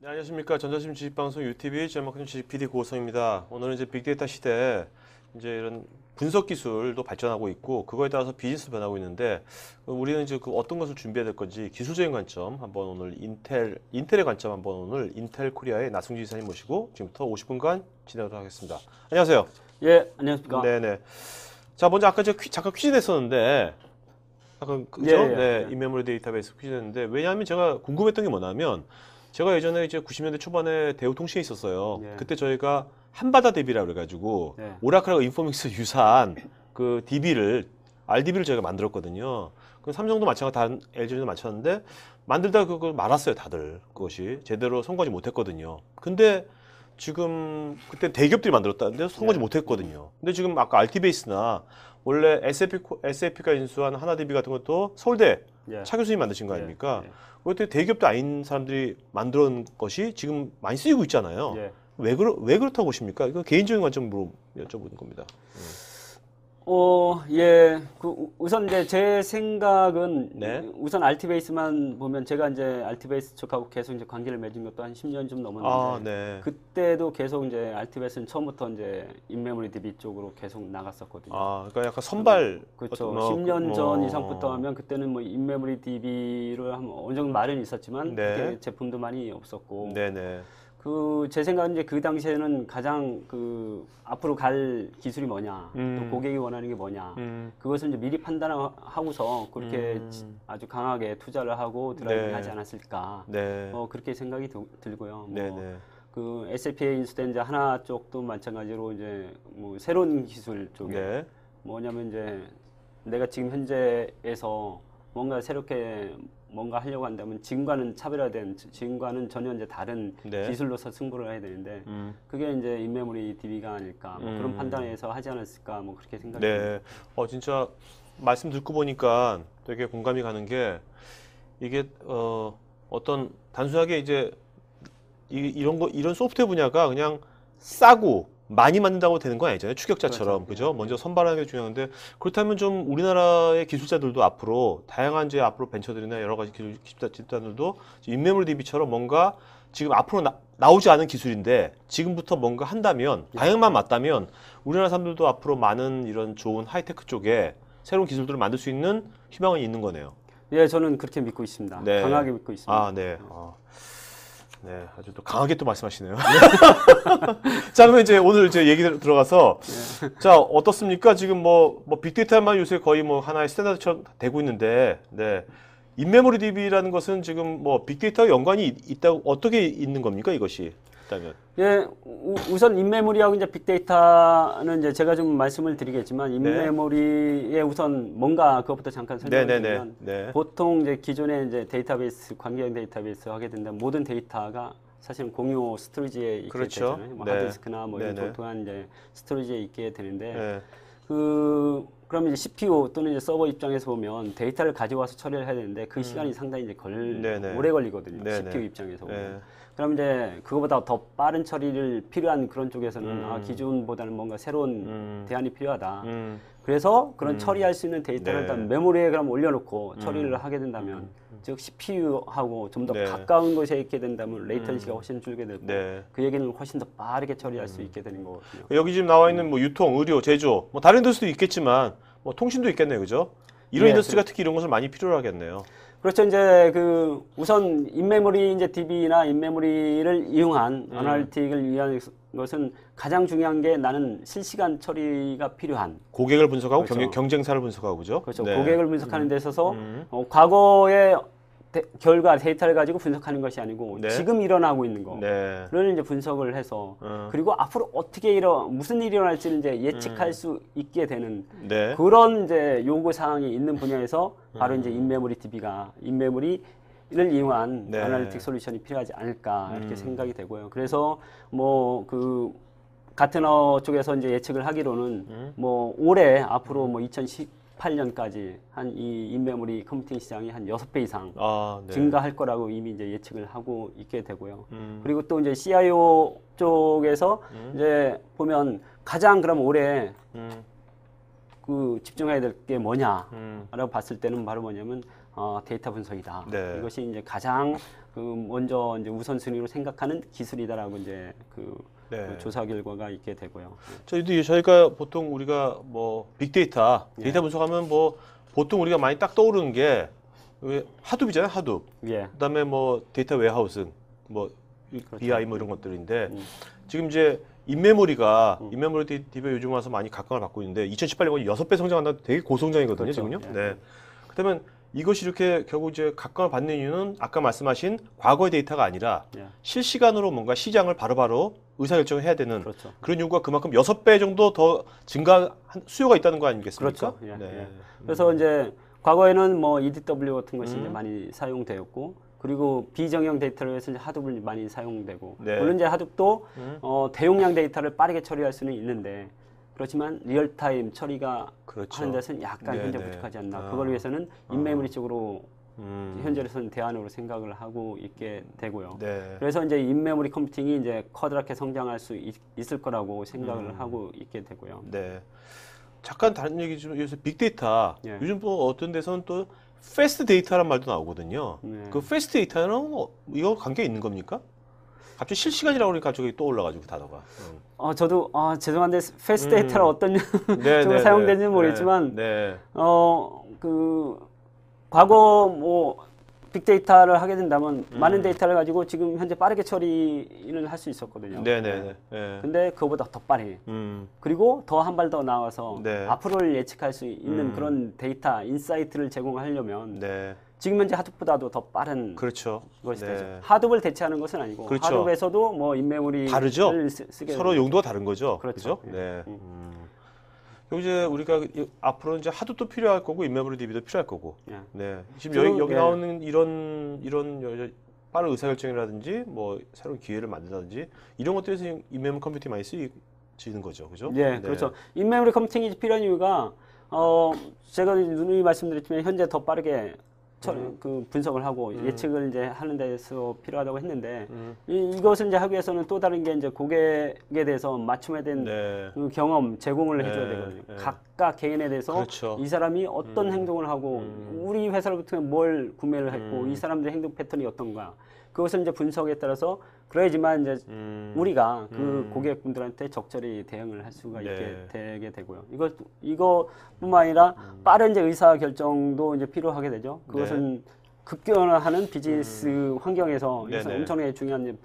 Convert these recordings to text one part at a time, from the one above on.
네, 안녕하십니까. 전자심 지식방송 UTV 제목은 지식 PD 고호성입니다. 오늘은 이제 빅데이터 시대에 이제 이런 분석 기술도 발전하고 있고 그거에 따라서 비즈니스 변하고 있는데 우리는 이제 그 어떤 것을 준비해야 될 건지 기술적인 관점 한번 오늘 인텔의 관점 한번 오늘 인텔 코리아의 나승주 이사님 모시고 지금부터 50분간 진행하도록 하겠습니다. 안녕하세요. 예, 안녕하십니까. 네네. 자, 먼저 아까 제가 잠깐 퀴즈 냈었는데 아까 그죠? 네, 인메모리 데이터베이스 퀴즈 냈는데 왜냐하면 제가 궁금했던 게 뭐냐면 제가 예전에 이제 90년대 초반에 대우통신에 있었어요. 예. 그때 저희가 한바다 DB라고 그래가지고 예. 오라클하고 인포믹스 유사한 그 DB를 RDB를 저희가 만들었거든요. 그 삼성도 마찬가지, 다른 LG도 마찬가지인데 만들다 그걸 말았어요, 다들. 그것이 제대로 성공하지 못했거든요. 근데 지금 그때 대기업들이 만들었다는데 성공하지 못했거든요. 근데 지금 아까 RT베이스나 원래 SAP가 인수한 하나DB 같은 것도 서울대 차 교수님이 만드신 거 아닙니까? 그때 대기업도 아닌 사람들이 만든 것이 지금 많이 쓰이고 있잖아요. 왜 그렇다고 보십니까? 이거 개인적인 관점으로 여쭤보는 겁니다. 예. 우선 이제 제 생각은 네. 우선 RT베이스만 보면 제가 이제 RT베이스 쪽하고 계속 이제 관계를 맺은 것도 한 10년 좀 넘었는데 네. 그때도 계속 이제 RT베이스는 처음부터 이제 인메모리 DB 쪽으로 계속 나갔었거든요. 그러니까 약간 선발. 그렇죠. 10년 전 이상부터 하면 그때는 뭐 인메모리 DB를 어느 정도 마련이 있었지만 그게 제품도 많이 없었고. 네네. 제 생각은 이제 그 당시에는 가장 앞으로 갈 기술이 뭐냐, 또 고객이 원하는 게 뭐냐, 그것을 이제 미리 판단하고서 그렇게 아주 강하게 투자를 하고 드라이빙 하지 않았을까. 그렇게 생각이 들고요. 그 SAP에 인수된 이제 하나 쪽도 마찬가지로 이제 뭐 새로운 기술 쪽에 뭐냐면 이제 내가 지금 현재에서 뭔가 새롭게 뭔가 하려고 한다면 지금과는 차별화된, 지금과는 전혀 이제 다른 기술로서 승부를 해야 되는데 그게 이제 인메모리 DB가 아닐까 뭐 그런 판단에서 하지 않았을까 뭐 그렇게 생각이 듭니다. 진짜 말씀 듣고 보니까 되게 공감이 가는 게 이게 어떤 단순하게 이제 이런 소프트웨어 분야가 그냥 싸고 많이 만든다고 되는 건 아니잖아요. 추격자처럼. 그죠? 먼저 선발하는 게 중요한데 그렇다면 좀 우리나라의 기술자들도 앞으로 다양한 이제 앞으로 벤처들이나 여러 가지 기술자들도 인메모리 DB처럼 뭔가 지금 앞으로 나오지 않은 기술인데 지금부터 뭔가 한다면 방향만 맞다면 우리나라 사람들도 앞으로 많은 이런 좋은 하이테크 쪽에 새로운 기술들을 만들 수 있는 희망은 있는 거네요. 예, 저는 그렇게 믿고 있습니다. 강하게 믿고 있습니다. 네, 아주 또 강하게 또 말씀하시네요. 자, 그러면 이제 오늘 이제 얘기 들어가서 자, 어떻습니까? 지금 뭐 빅데이터만 요새 거의 뭐 하나의 스탠다드처럼 되고 있는데, 인메모리 DB라는 것은 지금 뭐 빅데이터와 연관이 있다고 어떻게 있는 겁니까? 이것이 있다면? 예, 우선 인메모리하고 이제 빅데이터는 이제 제가 좀 말씀을 드리겠지만 인메모리에 우선 뭔가 그것부터 잠깐 설명드리면 보통 이제 기존의 이제 데이터베이스 관계형 데이터베이스 하게 된다면 모든 데이터가 사실은 공유 스토리지에 있게 되잖아요. 뭐 하드디스크나 뭐 이런 동안 이제 스토리지에 있게 되는데 그러면 이제 CPU 또는 이제 서버 입장에서 보면 데이터를 가져와서 처리를 해야 되는데 그 시간이 상당히 이제 오래 걸리거든요. CPU 입장에서 보면. 그럼 이제 그거보다 더 빠른 처리를 필요한 그런 쪽에서는 기존보다는 뭔가 새로운 대안이 필요하다. 그래서 그런 처리할 수 있는 데이터를 일단 메모리에 그럼 올려놓고 처리를 하게 된다면 즉 CPU하고 좀 더 가까운 곳에 있게 된다면 레이턴시가 훨씬 줄게 되고 그 얘기는 훨씬 더 빠르게 처리할 수 있게 되는 거거든요. 여기 지금 나와 있는 뭐 유통, 의료, 제조, 뭐 다른 인더스트리도 있겠지만 뭐 통신도 있겠네요, 그죠? 이런 인더스트리가 특히 이런 것을 많이 필요로 하겠네요. 그렇죠. 이제 우선 인메모리 이제 DB나 인메모리를 이용한 아날리틱을 위한 것은 가장 중요한 게 나는 실시간 처리가 필요한 고객을 분석하고 경쟁사를 분석하고 그죠? 그렇죠. 고객을 분석하는 데 있어서 과거의 결과 데이터를 가지고 분석하는 것이 아니고 지금 일어나고 있는 거를 이제 분석을 해서 그리고 앞으로 어떻게 무슨 일이 일어날지를 이제 예측할 수 있게 되는 그런 이제 요구 사항이 있는 분야에서 바로 이제 인메모리 DB가 인메모리를 이용한 아날리틱 솔루션이 필요하지 않을까 이렇게 생각이 되고요. 그래서 뭐 가트너 쪽에서 이제 예측을 하기로는 뭐 올해 앞으로 뭐 2018년까지 한 이 인메모리 컴퓨팅 시장이 한 6배 이상 증가할 거라고 이미 이제 예측을 하고 있게 되고요. 그리고 또 이제 CIO 쪽에서 이제 보면 가장 그럼 올해 집중해야 될 게 뭐냐라고 봤을 때는 바로 뭐냐면 데이터 분석이다. 이것이 이제 가장 그 먼저 이제 우선순위로 생각하는 기술이다라고 이제 그 네. 조사 결과가 있게 되고요. 저희가 보통 우리가 뭐 빅데이터 분석하면 뭐 보통 우리가 많이 딱 떠오르는 게 하둡이잖아요, 하둡. 예. 그다음에 뭐 데이터 웨어하우스, 뭐 그렇죠. BI 뭐 이런 것들인데 지금 이제 인메모리 DB가 요즘 와서 많이 각광을 받고 있는데 2018년에 6배 성장한다 되게 고성장이거든요, 그렇죠. 지금요. 예. 네. 그러면 이것이 이렇게 결국 이제 각광을 받는 이유는 아까 말씀하신 과거의 데이터가 아니라 예. 실시간으로 뭔가 시장을 바로바로 의사결정을 해야 되는 그렇죠. 그런 요구가 그만큼 6배 정도 더 증가한 수요가 있다는 거 아니겠습니까? 그렇죠. 예. 네. 예. 그래서 이제 과거에는 뭐 EDW 같은 것이 이제 음. 많이 사용되었고 그리고 비정형 데이터를 위해서 이제 하둡을 많이 사용되고 네. 물론 이제 하둡도 대용량 데이터를 빠르게 처리할 수는 있는데 그렇지만 리얼타임 처리가 그렇죠. 하는 데서는 약간 네, 현재 네. 부족하지 않나. 아. 그걸 위해서는 인메모리 쪽으로 음. 현재로서는 대안으로 생각을 하고 있게 되고요. 네. 그래서 이제 인메모리 컴퓨팅이 이제 커다랗게 성장할 수 있을 거라고 생각을 하고 있게 되고요. 네. 잠깐 다른 얘기 좀 요새 빅데이터 예. 요즘 또 어떤 데서는 또 패스트 데이터란 말도 나오거든요. 네. 그 패스트 데이터는 이거 관계 있는 겁니까? 갑자기 실시간이라고 그러니까 갑자기 또 올라가지고 그 단어가. 저도 죄송한데 패스트 데이터가 어떤 네, 쪽으로 네, 사용되는지는 네. 모르겠지만 네. 그 과거 뭐 빅데이터를 하게 된다면 많은 데이터를 가지고 지금 현재 빠르게 처리를 할 수 있었거든요. 네, 네, 네. 네. 근데 그거보다 더 빠르게 음. 그리고 더 한 발 더 나아가서 네. 앞으로를 예측할 수 있는 그런 데이터 인사이트를 제공하려면 네. 지금 현재 하둡보다도 더 빠른 그렇죠. 것이 네. 되죠. 하둡을 대체하는 것은 아니고 그렇죠. 하둡에서도 뭐 인메모리를 다르죠? 쓰게 서로 되죠. 용도가 다른 거죠. 그렇죠. 그죠? 네. 그리고 이제 우리가 앞으로 이제 하드도 필요할 거고 인메모리 DB도 필요할 거고. 예. 네. 지금 저는, 여기 예. 나오는 이런 빠른 의사결정이라든지 뭐 새로운 기회를 만든다든지 이런 것들에서 인메모리 컴퓨팅이 많이 쓰이는 거죠. 그죠? 예, 네. 그렇죠. 인메모리 컴퓨팅이 필요한 이유가 제가 누누이 말씀드렸지만 현재 더 빠르게 그 분석을 하고 예측을 이제 하는 데서 필요하다고 했는데 이것을 이제 하기 위해서는 또 다른 게 이제 고객에 대해서 맞춤에 대한 네. 그 경험 제공을 네, 해줘야 되거든요. 네. 각각 개인에 대해서 그렇죠. 이 사람이 어떤 행동을 하고 우리 회사로부터 뭘 구매를 했고 이 사람들의 행동 패턴이 어떤가 그것을 이제 분석에 따라서 그래야지만 이제 우리가 그 고객분들한테 적절히 대응을 할 수가 있게 네. 되게 되고요. 이것뿐만 아니라 빠른 이제 의사 결정도 이제 필요하게 되죠. 그것은 급변화하는 비즈니스 환경에서 네네. 엄청나게 중요한 이제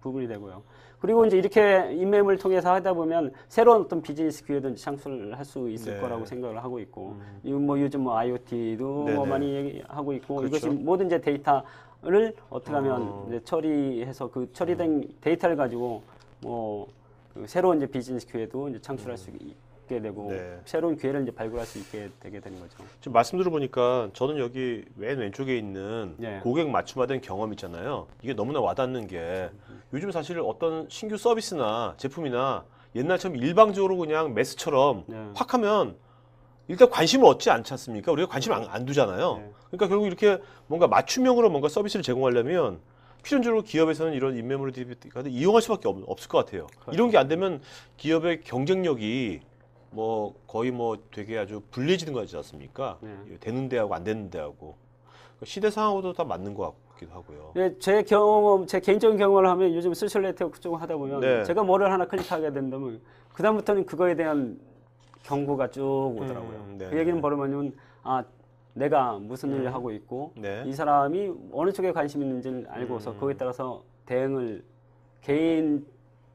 부분이 되고요. 그리고 이제 이렇게 인메모를 통해서 하다 보면 새로운 어떤 비즈니스 기회도 창출을 할 수 있을 네. 거라고 생각을 하고 있고, 뭐 요즘 뭐 IoT도 네네. 뭐 많이 얘기하고 있고, 그렇죠. 이것이 모든 이제 데이터를 어떻게 하면 이제 처리해서 그 처리된 데이터를 가지고 뭐 그 새로운 이제 비즈니스 기회도 이제 창출할 수 있게 되고, 네. 새로운 기회를 이제 발굴할 수 있게 되게 되는 거죠. 지금 말씀 들어보니까 저는 여기 맨 왼쪽에 있는 예. 고객 맞춤화된 경험 있잖아요. 이게 너무나 와닿는 게 요즘 사실 어떤 신규 서비스나 제품이나 옛날처럼 일방적으로 그냥 매스처럼 네. 확 하면 일단 관심을 얻지 않지 않습니까? 우리가 관심을 안 두잖아요. 네. 그러니까 결국 이렇게 뭔가 맞춤형으로 뭔가 서비스를 제공하려면 필연적으로 기업에서는 이런 인메모리 DB가 이용할 수밖에 없을 것 같아요. 이런 게 안 되면 기업의 경쟁력이 뭐 거의 뭐 되게 아주 불리해지는 거지 않습니까? 네. 되는 데하고 안 되는 데하고 시대 상황하고도 다 맞는 것 같기도 하고요. 네, 제 경험, 제 개인적인 경험을 하면 요즘 소셜 네트워크 쪽을 하다 보면 네. 제가 뭐를 하나 클릭하게 된다면 그 다음부터는 그거에 대한 경고가 쭉 오더라고요. 네, 그 얘기는 뭐냐면 내가 무슨 일을 하고 있고 네. 이 사람이 어느 쪽에 관심 있는지를 알고서 거기에 따라서 대응을 개인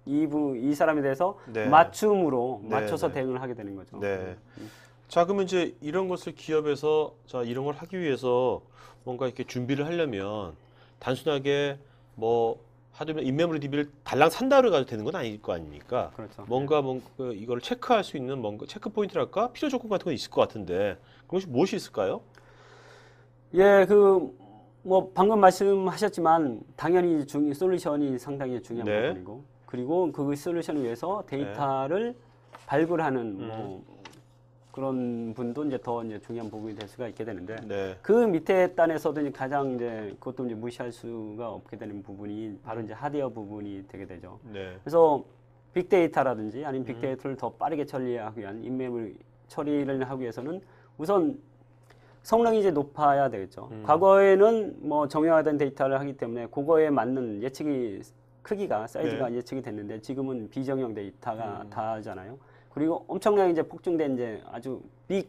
이 사람에 대해서 네. 맞춤으로 네, 맞춰서 네. 대응을 하게 되는 거죠. 네. 자, 그러면 이제 이런 것을 기업에서 자, 이런 걸 하기 위해서 뭔가 이렇게 준비를 하려면 단순하게 뭐 하드면 인메모리 DB를 달랑 산다를 가도 되는 건 아닐 거 아닙니까? 그렇죠. 뭔가 이걸 체크할 수 있는 뭔가 체크 포인트랄까 필요 조건 같은 건 있을 것 같은데 그것이 무엇이 있을까요? 예, 뭐 방금 말씀하셨지만 당연히 솔루션이 상당히 중요한 네. 부분이고 그리고 그 솔루션을 위해서 데이터를 발굴하는 뭐 그런 분도 이제 더 이제 중요한 부분이 될 수가 있게 되는데 네. 그 밑에 단에서도 이제 가장 이제 그것도 이제 무시할 수가 없게 되는 부분이 바로 이제 하드웨어 부분이 되게 되죠. 네. 그래서 빅데이터라든지 아니면 빅데이터를 더 빠르게 처리하기 위한 인메모리 처리를 하기 위해서는 우선 성능이 이제 높아야 되겠죠. 과거에는 뭐 정형화된 데이터를 하기 때문에 그거에 맞는 예측이 크기가 사이즈가 네. 예측이 됐는데 지금은 비정형 데이터가 다잖아요. 그리고 엄청나게 이제 폭증된 이제 아주 빅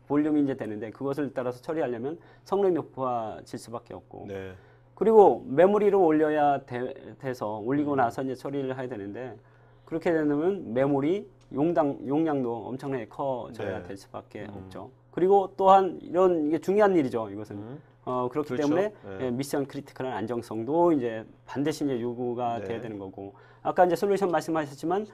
볼륨이 이제 되는데 그것을 따라서 처리하려면 성능이 높아질 수밖에 없고. 네. 그리고 메모리를 올려야 돼서 올리고 나서 이제 처리를 해야 되는데 그렇게 되면 메모리 용량도 엄청나게 커져야 네. 될 수밖에 없죠. 그리고 또한 이게 중요한 일이죠. 이것은 그렇기 그렇죠. 때문에 네. 예, 미션 크리티컬한 안정성도 이제 반드시 이제 요구가 네. 돼야 되는 거고 아까 이제 솔루션 말씀하셨지만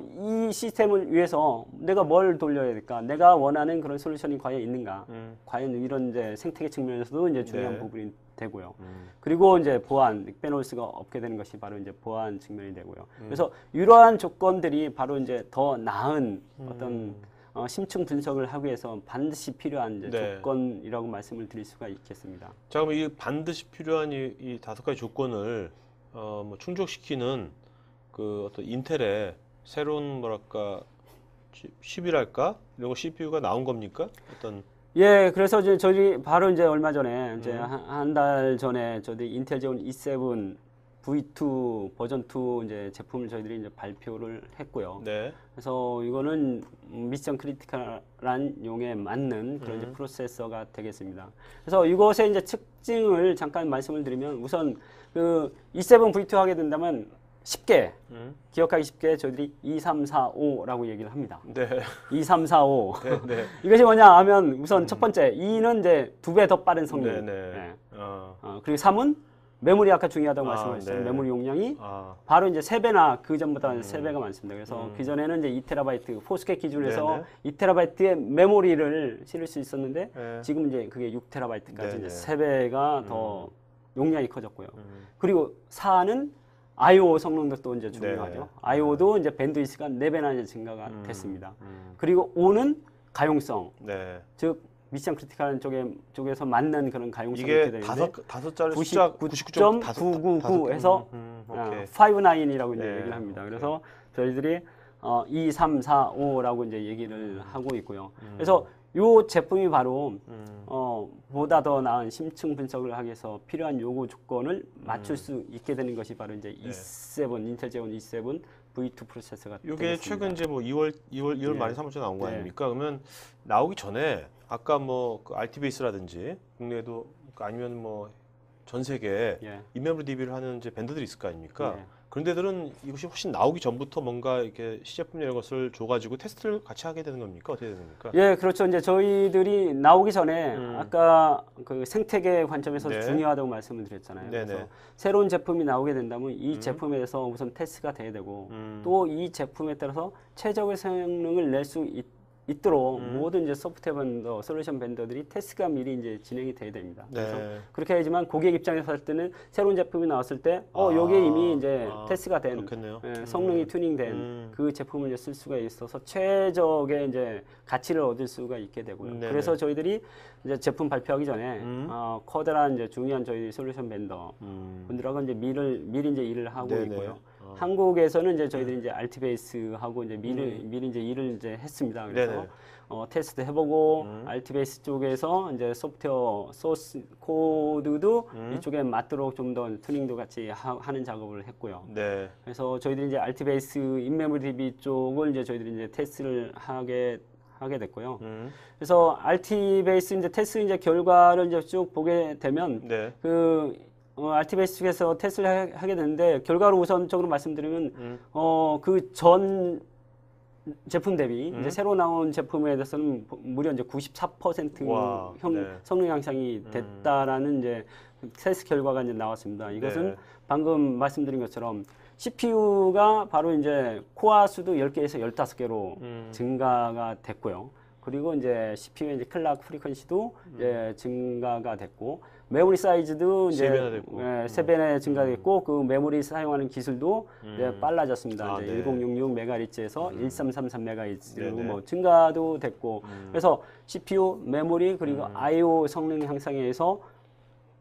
이 시스템을 위해서 내가 뭘 돌려야 될까? 내가 원하는 그런 솔루션이 과연 있는가? 과연 이런 이제 생태계 측면에서도 이제 중요한 네. 부분이 되고요. 그리고 이제 보안, 빼놓을 수가 없게 되는 것이 바로 이제 보안 측면이 되고요. 그래서 이러한 조건들이 바로 이제 더 나은 어떤 심층 분석을 하기 위해서 반드시 필요한 이제 네. 조건이라고 말씀을 드릴 수가 있겠습니다. 자, 그럼 이 반드시 필요한 이 5가지 조건을 뭐 충족시키는 그 어떤 인텔의 새로운 뭐랄까 칩이랄까 이런 거 CPU가 나온 겁니까? 어떤 예, 그래서 이제 저희 바로 이제 얼마 전에 이제 한 달 전에 저희 인텔 제온 E7 V2 버전 2 이제 제품을 저희들이 이제 발표를 했고요. 네. 그래서 이거는 미션 크리티컬한 용에 맞는 그런 이제 프로세서가 되겠습니다. 그래서 이것의 이제 특징을 잠깐 말씀을 드리면 우선 그 E7 V2 하게 된다면 쉽게 기억하기 쉽게 저희들이 2345라고 얘기를 합니다. 네. 2345. 네, 네. 이것이 뭐냐 하면 우선 첫 번째 2는 이제 2배 더 빠른 성능. 네, 네. 예. 어. 그리고 3은 메모리 아까 중요하다고 아, 말씀하셨잖아요. 네. 메모리 용량이 아. 바로 이제 3배나 그 전보다 3배가 많습니다. 그래서 그전에는 이제 2TB 포스켓 기준에서 네네. 2TB의 메모리를 실을 수 있었는데 네. 지금 이제 그게 6TB까지 네네. 이제 3배가 더 용량이 커졌고요. 그리고 4는 I/O 성능도 또 이제 중요하죠. 네. I/O도 이제 밴드위스가 4배나 이제 증가가 됐습니다. 그리고 5는 가용성. 네. 즉 미션 크리티컬한 쪽에서 맞는 그런 가용성이 이게 있게 되는데 다섯 자리 숫자 99.999 해서 오케이. 59이라고 이제 네, 얘기를 합니다. 오케이. 그래서 저희들이 2, 3, 4, 5라고 이제 얘기를 하고 있고요. 그래서 이 제품이 바로 보다 더 나은 심층 분석을 하기 위해서 필요한 요구 조건을 맞출 수 있게 되는 것이 바로 이제 E7 인텔 제온 E7 V2 프로세서가 이게 되겠습니다. 최근 이제 뭐 2월 네. 말에 3월쯤 나온 거 네. 아닙니까? 그러면 나오기 전에 아까 뭐 그 RT베이스라든지 국내에도 아니면 뭐 전 세계에 예. 인메모리 DB를 하는 이제 밴드들이 있을 거 아닙니까? 네. 그런 데들은 이것이 훨씬 나오기 전부터 뭔가 이렇게 시제품 이런 것을 줘가지고 테스트를 같이 하게 되는 겁니까? 어떻게 되는 겁니까? 예, 그렇죠. 이제 저희들이 나오기 전에 아까 그 생태계 관점에서 네. 중요하다고 말씀을 드렸잖아요. 네네. 그래서 새로운 제품이 나오게 된다면 이 제품에 대해서 우선 테스트가 돼야 되고 또 이 제품에 따라서 최적의 성능을 낼 수 있도록 모든 이제 소프트웨어 밴더, 솔루션 밴더들이 테스트가 미리 이제 진행이 돼야 됩니다. 그래서 네. 그렇게 하지만 고객 입장에서 할 때는 새로운 제품이 나왔을 때, 여기에 이미 이제 아, 테스트가 된, 그렇겠네요. 성능이 튜닝된 그 제품을 이제 쓸 수가 있어서 최적의 이제 가치를 얻을 수가 있게 되고요. 네네. 그래서 저희들이 이제 제품 발표하기 전에 커다란 이제 중요한 저희 솔루션 밴더 분들하고 이제 미리 이제 일을 하고 네네. 있고요. 한국에서는 이제 저희들이 이제 RT베이스하고 이제 미리 이제 일을 이제 했습니다. 그래서 네네. 테스트 해보고 RT베이스 쪽에서 이제 소프트웨어 소스 코드도 이쪽에 맞도록 좀 더 튜닝도 같이 하는 작업을 했고요. 네. 그래서 저희들이 이제 RT베이스 인메모리 DB 쪽을 이제 저희들이 이제 테스트를 하게 됐고요. 그래서 RT베이스 이제 테스트 이제 결과를 이제 쭉 보게 되면 네. 그 RT베이스 쪽에서 테스트를 하게 되는데 결과로 우선적으로 말씀드리면 그 전 제품 대비 이제 새로 나온 제품에 대해서는 무려 이제 94% 와, 네. 성능 향상이 됐다라는 이제 테스트 결과가 이제 나왔습니다. 이것은 네. 방금 말씀드린 것처럼 CPU가 바로 이제 코어 수도 10개에서 15개로 증가가 됐고요. 그리고 이제 CPU의 이제 클락 프리퀀시도 이제 증가가 됐고 메모리 사이즈도 이제 3배나 됐고. 3배나 증가됐고 그 메모리 사용하는 기술도 이제 빨라졌습니다. 아, 이제 네. 1066MHz에서 1333MHz로 네네. 뭐 증가도 됐고 그래서 CPU, 메모리 그리고 I/O 성능 향상에 의해서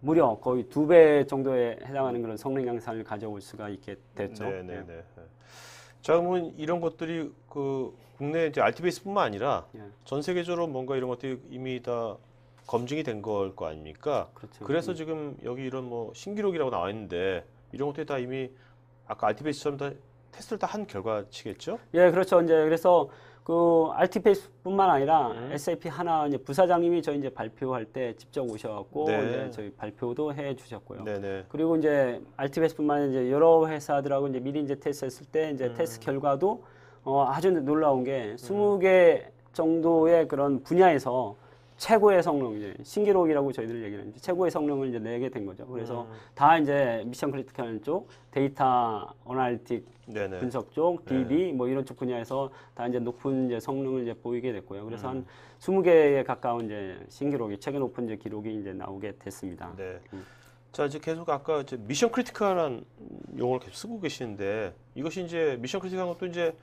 무려 거의 2배 정도에 해당하는 그런 성능 향상을 가져올 수가 있게 됐죠. 네네네. 자, 그러면 이런 것들이 그 국내 이제 RT베이스뿐만 아니라 예. 전 세계적으로 뭔가 이런 것들이 이미 다 검증이 된 걸 거 아닙니까? 그렇죠. 그래서 지금 여기 이런 뭐 신기록이라고 나와 있는데 이런 것들이 다 이미 아까 RTPS처럼 다 테스트를 다 한 결과치겠죠? 예, 그렇죠. 이제 그래서 그 RTPS뿐만 아니라 SAP 하나 이제 부사장님이 저희 이제 발표할 때 직접 오셔갖고 네. 이제 저희 발표도 해 주셨고요. 네네. 그리고 이제 RTPS뿐만 아니라 이제 여러 회사들하고 이제 미리 이제 테스트했을 때 이제 테스트 결과도 아주 놀라운 게 20개 정도의 그런 분야에서 최고의 성능, 이제 신기록이라고 저희들 얘기하는데 최고의 성능을 이제 내게 된 거죠. 그래서 다 이제 미션 크리티컬 쪽, 데이터 어널리틱 네네. 분석 쪽, DB 뭐 이런 쪽 분야에서 다 이제 높은 이제 성능을 이제 보이게 됐고요. 그래서 한 20개에 가까운 이제 신기록이 최근 높은 이제 기록이 이제 나오게 됐습니다. 네. 자, 이제 계속 아까 이제 미션 크리티컬한 용어를 계속 쓰고 계시는데 이것이 이제 미션 크리티컬한 것도 이제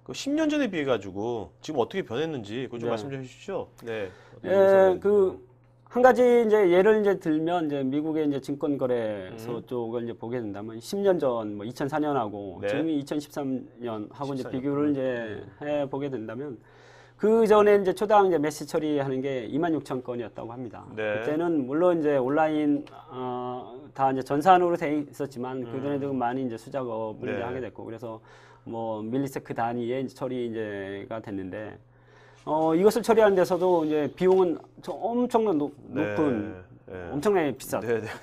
그 10년 전에 비해 가지고 지금 어떻게 변했는지 그거 좀 네. 말씀 좀 해주시죠. 네. 예, 그 한 가지 이제 예를 이제 들면 이제 미국의 이제 증권거래소 쪽을 이제 보게 된다면 10년 전 뭐 2004년하고 네. 지금이 2013년 하고 이제 14년. 비교를 이제 해 보게 된다면 그 전에 이제 초당 이제 메시 처리하는 게 26,000건이었다고 합니다. 네. 그때는 물론 이제 온라인 다 이제 전산으로 돼 있었지만 그 전에도 많이 이제 수작업을 네. 이제 하게 됐고 그래서 뭐 밀리세크 단위의 이제 처리 이제가 됐는데 이것을 처리하는 데서도 이제 비용은 엄청난 높은 네. 엄청나게 네.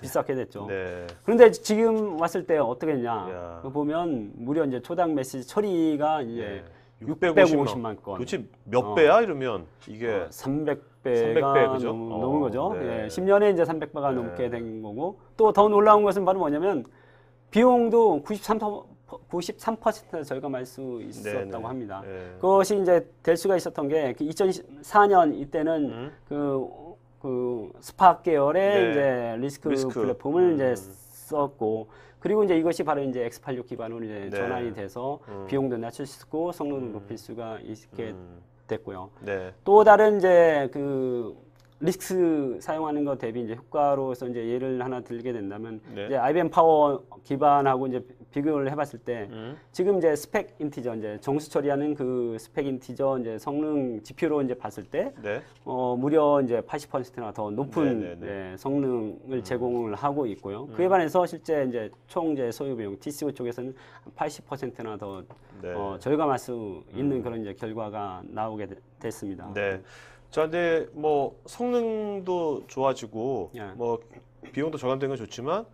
비싸게 됐죠. 네. 그런데 지금 왔을 때 어떻게 했냐? 야. 그거 보면 무려 이제 초당 메시지 처리가 이제 네. 650만 건. 도대체 몇 배야 이러면 이게 300배가 300배, 그죠? 넘은 거죠. 네. 예, 10년에 이제 300배가 네. 넘게 된 거고 또 더 놀라운 것은 바로 뭐냐면 비용도 93% 절감할 수 있었다고 네네. 합니다. 네. 그것이 이제 될 수가 있었던 게 2014년 이때는 그 스파크 계열의 네. 이제 리스크 플랫폼을 이제 썼고 그리고 이제 이것이 바로 이제 X86 기반으로 이제 네. 전환이 돼서 비용도 낮출 수 있고 성능도 높일 수가 있게 됐고요. 네. 또 다른 이제 그 리스크 사용하는 것 대비 이제 효과로서 이제 예를 하나 들게 된다면 네. 이제 IBM 파워 기반하고 이제 비교를 해봤을 때 지금 이제 스펙 인티저 이제 정수 처리하는 그 스펙 인티저 이제 성능 지표로 이제 봤을 때 네. 무려 이제 80%나 더 높은 네, 네, 네. 예, 성능을 제공을 하고 있고요. 그에 반해서 실제 이제 총 이제 소요 비용 TCO 쪽에서는 80%나 더 네. 절감할 수 있는 그런 이제 결과가 나오게 됐습니다. 네. 자, 근데 뭐 성능도 좋아지고 예. 뭐 비용도 절감된 건 좋지만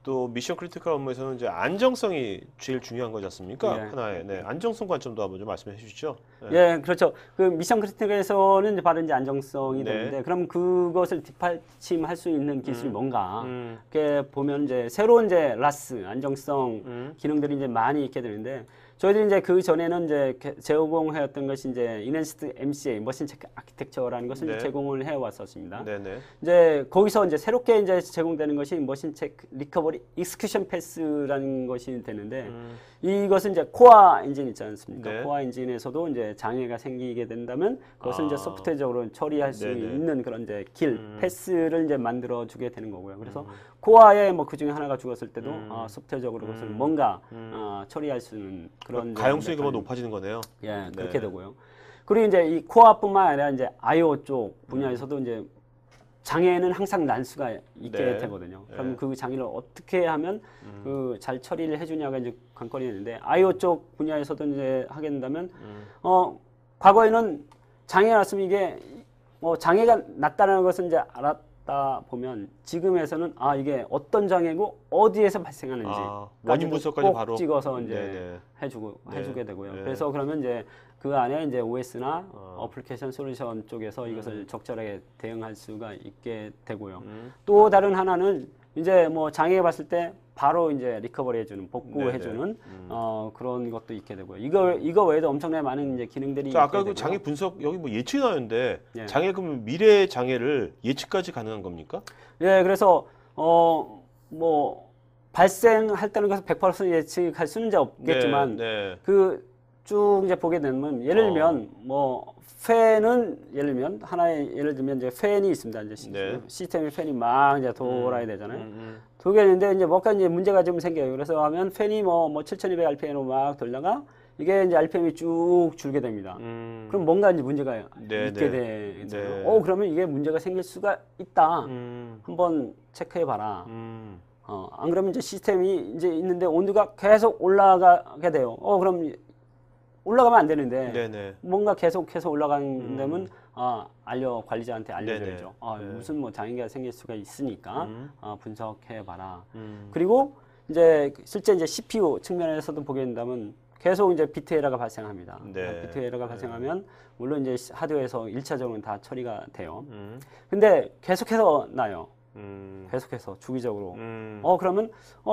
또 미션 크리티컬 업무에서는 이제 안정성이 제일 중요한 거지 않습니까? 예. 하나의 네. 안정성 관점도 한번 좀 말씀해 주시죠. 네. 예, 그렇죠. 그 미션 크리티컬에서는 이제 바로 이제 안정성이 네. 되는데, 그럼 그것을 뒷받침할 수 있는 기술이 뭔가? 음. 이렇게 보면 이제 새로운 이제 라스 안정성 기능들이 이제 많이 있게 되는데, 저희들이 이제 그 전에는 이제 제공해왔던 것이 이제 Enhanced MCA 머신 체크 아키텍처라는 것을 네. 이제 제공을 해왔었습니다. 네네. 이제 거기서 이제 새롭게 이제 제공되는 것이 머신 체크 리커버리 익스큐션 패스라는 것이 되는데 이것은 이제 코어 엔진 있지 않습니까? 네. 코어 엔진에서도 이제 장애가 생기게 된다면 그것을 이제 소프트웨어적으로 처리할 수 네네. 있는 그런 이제 길 패스를 이제 만들어 주게 되는 거고요. 그래서 코어에 뭐 그 중에 하나가 죽었을 때도 소프트웨어적으로 그것을 뭔가 처리할 수 있는 그런 이제 가용성이 더 약간 높아지는 거네요. 예, 그렇게 네. 되고요. 그리고 이제 이 코어뿐만 아니라 이제 IO 쪽 분야에서도 이제 장애는 항상 날 수가 있게 네. 되거든요. 네. 그럼 그 장애를 어떻게 하면 그 잘 처리를 해주냐가 이제 관건이 있는데 IO 쪽 분야에서도 이제 하게 된다면 과거에는 장애가 났으면 이게 장애가 났다는 것은 이제 알았다 보면 지금에서는 이게 어떤 장애고 어디에서 발생하는지 원인 분석까지 꼭 바로 찍어서 이제 네네. 해주게 되고요. 네. 그래서 그러면 이제 그 안에 이제 OS나 어플리케이션 솔루션 쪽에서 이것을 적절하게 대응할 수가 있게 되고요. 또 다른 하나는 이제 뭐 장애 봤을 때 바로 이제 리커버리 해주는 복구해주는 그런 것도 있게 되고요. 이거 외에도 엄청나게 많은 이제 기능들이 자, 아까 있게 그 되고요. 장애 분석 여기 뭐 예측이 나왔는데 예. 장애 그럼 미래 장애를 예측까지 가능한 겁니까? 예, 그래서 뭐 발생할 때는 것을 100% 예측할 수는 이제 없겠지만 네. 그 쭉 이제 보게 되면 예를 들면 뭐 팬은 예를 들면 하나의 예를 들면 이제 팬이 있습니다. 이제 네. 시스템의 팬이 막 이제 돌아야 되잖아요. 돌게 되는데 이제 뭔가 이제 문제가 좀 생겨요. 그래서 하면 팬이 뭐 7,200 RPM으로 막 돌다가 이게 이제 RPM이 쭉 줄게 됩니다. 그럼 뭔가 이제 문제가 있게 되잖아요. 네. 그러면 이게 문제가 생길 수가 있다. 한번 체크해 봐라. 안 그러면 이제 시스템이 이제 있는데 온도가 계속 올라가게 돼요. 그럼 올라가면 안 되는데 네네. 뭔가 계속해서 올라간다면 관리자한테 알려줘야죠. 네. 무슨 뭐 장애가 생길 수가 있으니까 분석해 봐라. 그리고 이제 실제 이제 CPU 측면에서도 보게 된다면 계속 이제 비트 에러가 발생합니다. 네. 비트 에러가 발생하면 물론 이제 하드웨어에서 1차적으로는 다 처리가 돼요. 근데 계속해서 나요. 계속해서 주기적으로. 그러면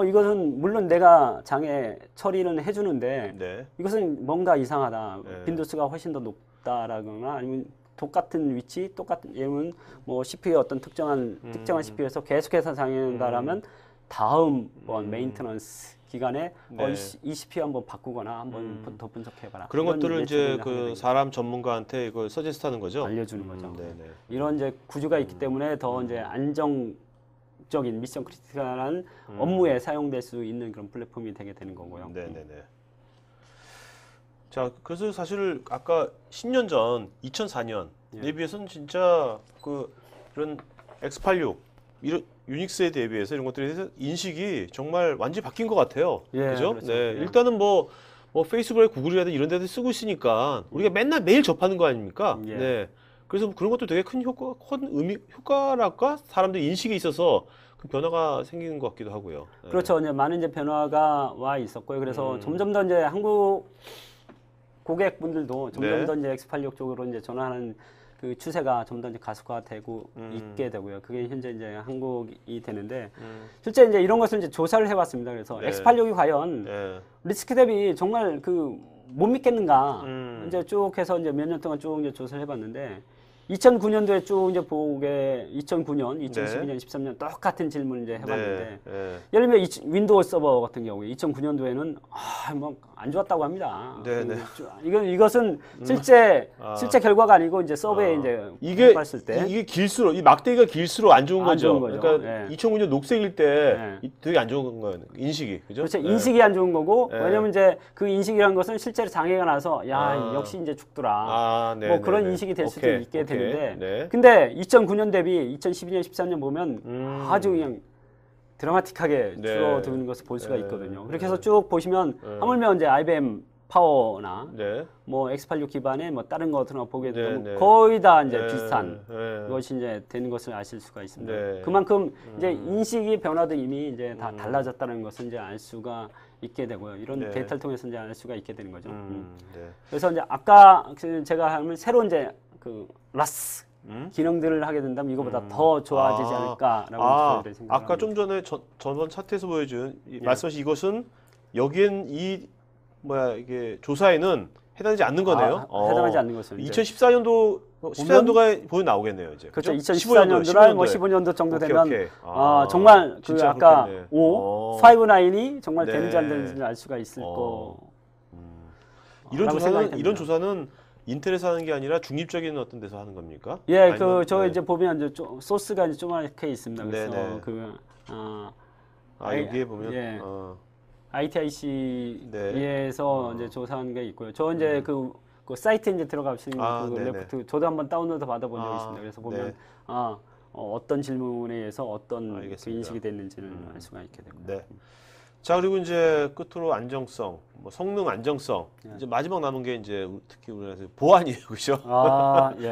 이것은 물론 내가 장애 처리는 해주는데 네. 이것은 뭔가 이상하다. 네. 빈도수가 훨씬 더 높다라거나 아니면 똑같은 위치, 똑같은 예문 뭐 CPU의 어떤 특정한 CPU에서 계속해서 장애된다라면 다음번 메인테넌스 기간에 네. 이 CPU 한번 바꾸거나 한번 더 분석해봐라. 그런 것들을 이제 그 되겠죠. 사람 전문가한테 이걸 서제스트하는 거죠. 알려주는 거죠. 네네. 이런 이제 구조가 있기 때문에 더 이제 안정적인 미션 크리티컬한 업무에 사용될 수 있는 그런 플랫폼이 되게 되는 거고요. 네네네. 자, 그래서 사실 아까 10년 전 2004년에 비해서는 진짜 이런 X86 이런 유닉스에 대비해서 이런 것들에 대해서 인식이 정말 완전히 바뀐 것 같아요. 그죠? 그렇죠. 네. 일단은 뭐 페이스북에 구글이라든 이런 데도 쓰고 있으니까 우리가 맨날 매일 접하는 거 아닙니까? 네. 그래서 그런 것도 되게 큰 효과랄까? 사람들 인식이 있어서 그 변화가 생기는 것 같기도 하고요. 네. 그렇죠. 이제 많은 이제 변화가 와 있었고요. 그래서 점점 더 이제 한국 고객분들도 점점 더 이제 X86 쪽으로 이제 전환하는 그 추세가 좀 더 이제 가속화되고 있게 되고요. 그게 현재 이제 한국이 되는데 실제 이제 이런 것을 이제 조사를 해봤습니다. 그래서 X86이 과연 리스크 대비 정말 못 믿겠는가? 이제 쭉 해서 이제 몇 년 동안 쭉 이제 조사를 해봤는데 2009년도에 쭉 이제 2009년, 2012년, 13년 똑같은 질문을 이제 해봤는데 예를 들면 윈도우 서버 같은 경우에 2009년도에는 뭐 안 좋았다고 합니다. 이것은 실제 결과가 아니고 이제 서버에 이제 봤을 때 이게 길수록 이 막대기가 길수록 안 좋은 거죠. 그러니까 2009년 녹색일 때 되게 안 좋은 거예요. 인식이. 그죠? 그렇죠. 인식이 안 좋은 거고 왜냐면 이제 그 인식이라는 것은 실제로 장애가 나서 역시 이제 죽더라. 뭐 그런 인식이 될 수도 있게 되는데 근데 2009년 대비 2012년, 13년 보면 아주 그냥 드라마틱하게 줄어드는 것을 볼 수가 있거든요. 그렇게 해서 쭉 보시면 하물며 이제 IBM 파워나 뭐 X86 기반의 뭐 다른 것들을 보게 되면 거의 다 이제 비슷한 것이 이제 되는 것을 아실 수가 있습니다. 그만큼 이제 인식이 변화도 이미 이제 다 달라졌다는 것을 이제 알 수가 있게 되고요. 이런 데이터를 통해서 이제 알 수가 있게 되는 거죠. 그래서 이제 아까 제가 하면 새로 이제 라스 기능들을 하게 된다면 이거보다 더 좋아지지 않을까라고 생각합니다. 아까 좀 전에 전원 차트에서 보여준 말씀하신 이것은 여기엔 이게 조사에는 해당하지 않는 거네요. 해당하지 않는 것은 14년도가 보여 나오겠네요, 이제. 그렇죠. 2014년도나 뭐 15년도 정도 되면 정말 아까 5, 9이 정말 되는지 안 되는지를 알 수가 있을 거. 이런 조사는 인텔에서 하는 게 아니라 중립적인 어떤 데서 하는 겁니까? 저 이제 보면 이제 소스가 이제 조그맣게 있습니다. 그래서 여기에 보면 ITIC에서 이제 조사한 게 있고요. 저 이제 그 사이트에 이제 들어가시면 레포트 저도 한번 다운로드 받아본 적이 있습니다. 그래서 보면 어떤 질문에 의해서 어떤 그 인식이 됐는지를 알 수가 있게 되고요. 자, 그리고 이제 끝으로 안정성, 뭐 성능 안정성. 이제 마지막 남은 게 이제 특히 우리나라에서 보안이에요, 그렇죠?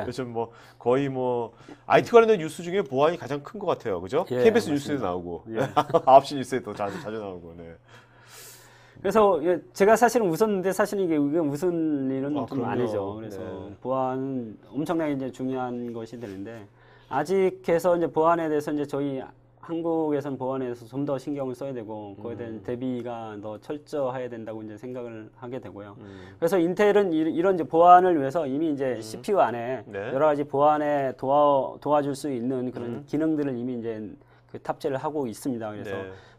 요즘 뭐 거의 뭐 IT 관련된 뉴스 중에 보안이 가장 큰 것 같아요, 그죠? KBS 뉴스에도 나오고, 9시 뉴스에도 자주 나오고. 그래서 제가 사실은 웃었는데 사실은 이게 웃은 일은 좀 아니죠. 그래서 보안은 엄청나게 이제 중요한 것이 되는데 아직해서 이제 보안에 대해서 이제 저희 한국에서는 보안에 대해서 좀 더 신경을 써야 되고 그거에 대한 대비가 더 철저해야 된다고 이제 생각을 하게 되고요. 그래서 인텔은 이런 이제 보안을 위해서 이미 이제 CPU 안에 여러 가지 보안에 도와줄 수 있는 그런 기능들을 이미 이제 탑재를 하고 있습니다. 그래서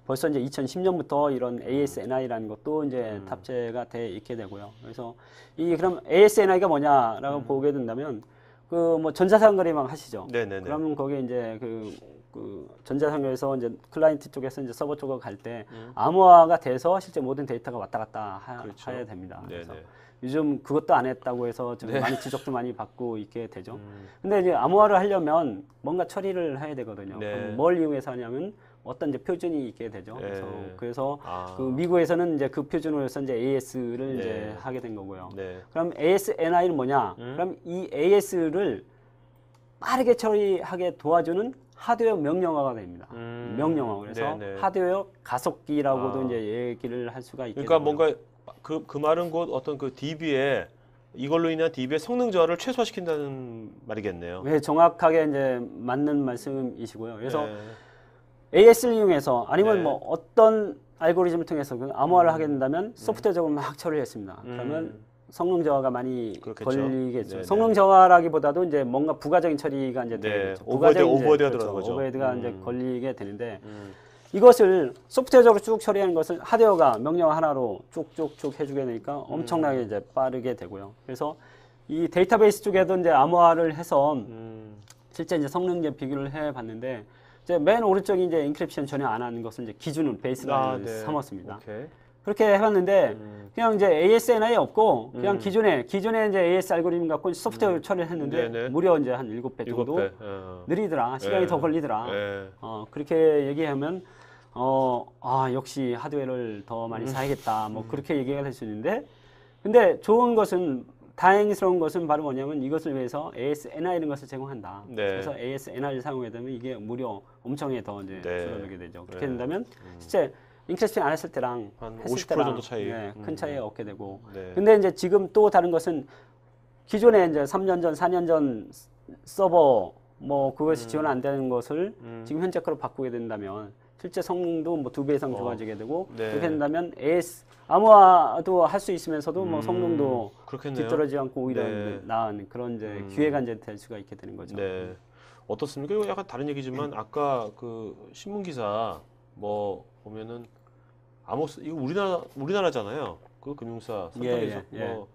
벌써 이제 2010년부터 이런 ASNI라는 것도 이제 탑재가 돼 있게 되고요. 그래서 그럼 ASNI가 뭐냐라고 보게 된다면 그 뭐 전자상거래 막 하시죠. 네네네. 그러면 거기에 이제 그 전자상거래에서 이제 클라이언트 쪽에서 이제 서버 쪽으로 갈 때 암호화가 돼서 실제 모든 데이터가 왔다 갔다 그렇죠. 해야 됩니다. 그래서 네네. 요즘 그것도 안 했다고 해서 좀 네. 많이 지적도 많이 받고 있게 되죠. 근데 이제 암호화를 하려면 뭔가 처리를 해야 되거든요. 네. 그럼 뭘 이용해서 하냐면 어떤 이제 표준이 있게 되죠. 네. 그래서 아. 그 미국에서는 이제 그 표준으로 해서 이제 AS를 네. 이제 하게 된 거고요. 네. 그럼 ASNI는 뭐냐? 그럼 이 AS를 빠르게 처리하게 도와주는 하드웨어 명령어가 됩니다. 명령어. 그래서 네네. 하드웨어 가속기라고도 이제 얘기를 할 수가 있게 그러니까 되고요. 뭔가 그 말은 곧 어떤 그 DB에 이걸로 인한 DB의 성능 저하를 최소화시킨다는 말이겠네요. 네, 정확하게 이제 맞는 말씀이시고요. 그래서 네. AS를 이용해서 아니면 네. 뭐 어떤 알고리즘을 통해서 그 암호화를 하게 된다면 소프트웨어적으로 막 처리를 했습니다. 그러면 성능 저하가 많이 그렇겠죠. 걸리겠죠. 네네. 성능 저하라기보다도 이제 뭔가 부가적인 처리가 이제 네. 되겠죠. 오버헤드가 들어가는 거죠. 오버헤드가 이제 걸리게 되는데 이것을 소프트웨어적으로 쭉 처리하는 것을 하드웨어가 명령 하나로 쭉쭉쭉 해주게 되니까 엄청나게 이제 빠르게 되고요. 그래서 이 데이터베이스 쪽에도 이제 암호화를 해서 실제 이제 성능 이제 비교를 해봤는데 이제 맨 오른쪽이 이제 인크립션 전혀 안 하는 것을 이제 기준은 베이스라인을 네. 삼았습니다. 오케이. 그렇게 해봤는데 그냥 이제 ASNI 없고 그냥 기존에 이제 AS 알고리즘 갖고 소프트웨어 처리를 했는데 네네. 무려 이제 한 7배 정도 7배. 느리더라. 시간이 네. 더 걸리더라. 네. 그렇게 얘기하면 역시 하드웨어를 더 많이 사야겠다. 뭐 그렇게 얘기가 될 수 있는데 근데 좋은 것은 다행스러운 것은 바로 뭐냐면 이것을 위해서 ASNI라는 것을 제공한다. 네. 그래서 ASNI를 사용하게 되면 이게 무려 엄청나게 더 이제 네. 줄어들게 되죠. 그렇게 네. 된다면 실제 인크립션 안 했을 때랑 한 했을 50% 때랑 정도 차이. 네, 큰 차이가 없게 되고. 네. 근데 이제 지금 또 다른 것은 기존에 이제 3년 전, 4년 전 서버 뭐 그것이 지원 안 되는 것을 지금 현재 거로 바꾸게 된다면 실제 성능도 뭐 2배 이상 좋아지게 되고 네. 그렇게 된다면 AS 암호화도 할 수 있으면서도 뭐 성능도 그렇겠네요. 뒤떨어지지 않고 오히려 네. 나은 그런 이제 기회가 이제 될 수가 있게 되는 거죠. 네. 어떻습니까? 이거 약간 다른 얘기지만 아까 그 신문 기사 뭐 보면은 이거 우리나라잖아요. 그 금융사 선정에서 뭐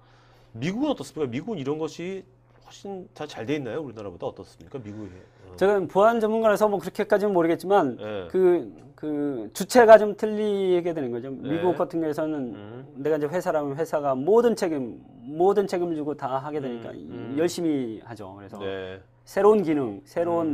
미국은 어떻습니까? 미국은 이런 것이 훨씬 다 잘 돼 있나요? 우리나라보다 어떻습니까? 미국이. 제가 보안 전문가라서 뭐 그렇게까지는 모르겠지만 네. 그 주체가 좀 틀리게 되는 거죠. 네. 미국 같은 경우에서는 내가 이제 회사라면 회사가 모든 책임을 지고 다 하게 되니까 열심히 하죠. 그래서 네. 새로운 기능,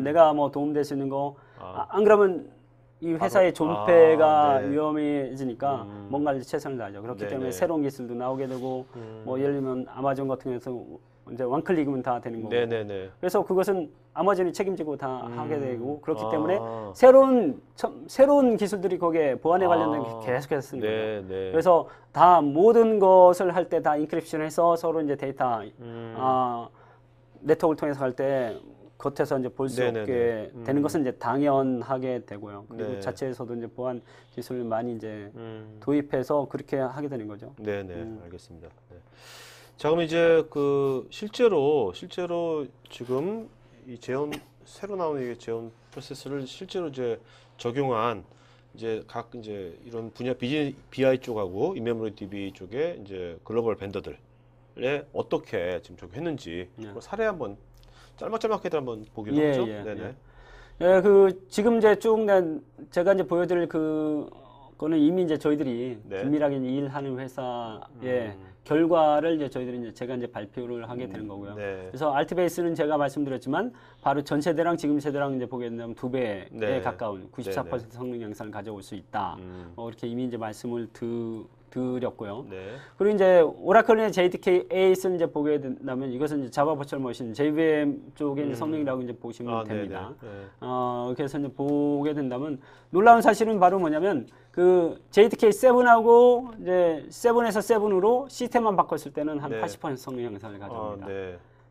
내가 뭐 도움될 수 있는 거, 안 그러면 이 회사의 존폐가 네. 위험해지니까 뭔가를 최선을 다하죠. 그렇기 네네. 때문에 새로운 기술도 나오게 되고, 뭐 예를 들면 아마존 같은 경우에서 이제 원클릭이면 다 되는 거고. 네네네. 그래서 그것은 아마존이 책임지고 다 하게 되고, 그렇기 때문에 아. 새로운 기술들이 거기에 보안에 관련된 게 계속해서 쓰는 거예요. 네. 그래서 다 모든 것을 할 때 다 인크립션해서 서로 이제 데이터, 네트워크를 통해서 할 때 겉에서 이제 볼 수 네네네. 없게 되는 것은 이제 당연하게 되고요. 그리고 네. 자체에서도 이제 보안 기술을 많이 이제 도입해서 그렇게 하게 되는 거죠. 네네. 알겠습니다. 네. 자, 그럼 이제 그 실제로 지금 이 새로 나오는 이 재원 프로세스를 실제로 이제 적용한 이제 각 이제 이런 분야 BI 쪽하고 인메모리 DB 쪽에 이제 글로벌 벤더들에 어떻게 지금 적용했는지 그 사례 한번 짤막짤막하게 한번 보기로 하죠. 네네. 지금 이제 제가 이제 보여드릴 그거는 이미 이제 저희들이 긴밀하게 일하는 회사의 결과를 이제 저희들이 제가 이제 발표를 하게 되는 거고요. 네. 그래서 알트베이스는 제가 말씀드렸지만 바로 전 세대랑 지금 세대랑 이제 보게 된다면 2배에 네. 가까운 94% 성능 향상을 가져올 수 있다. 이렇게 이미 이제 말씀을 드렸고요. 네. 그리고 이제 오라클의 JDK AS는 이제 보게 된다면 이것은 이제 자바 버추얼 머신 JVM 쪽의 이제 성능이라고 이제 보시면 됩니다. 그래서 이제 보게 된다면 놀라운 사실은 바로 뭐냐면 그 JDK 7하고 이제 7에서 7으로 시스템만 바꿨을 때는 한 80% 성능 향상을 가져옵니다.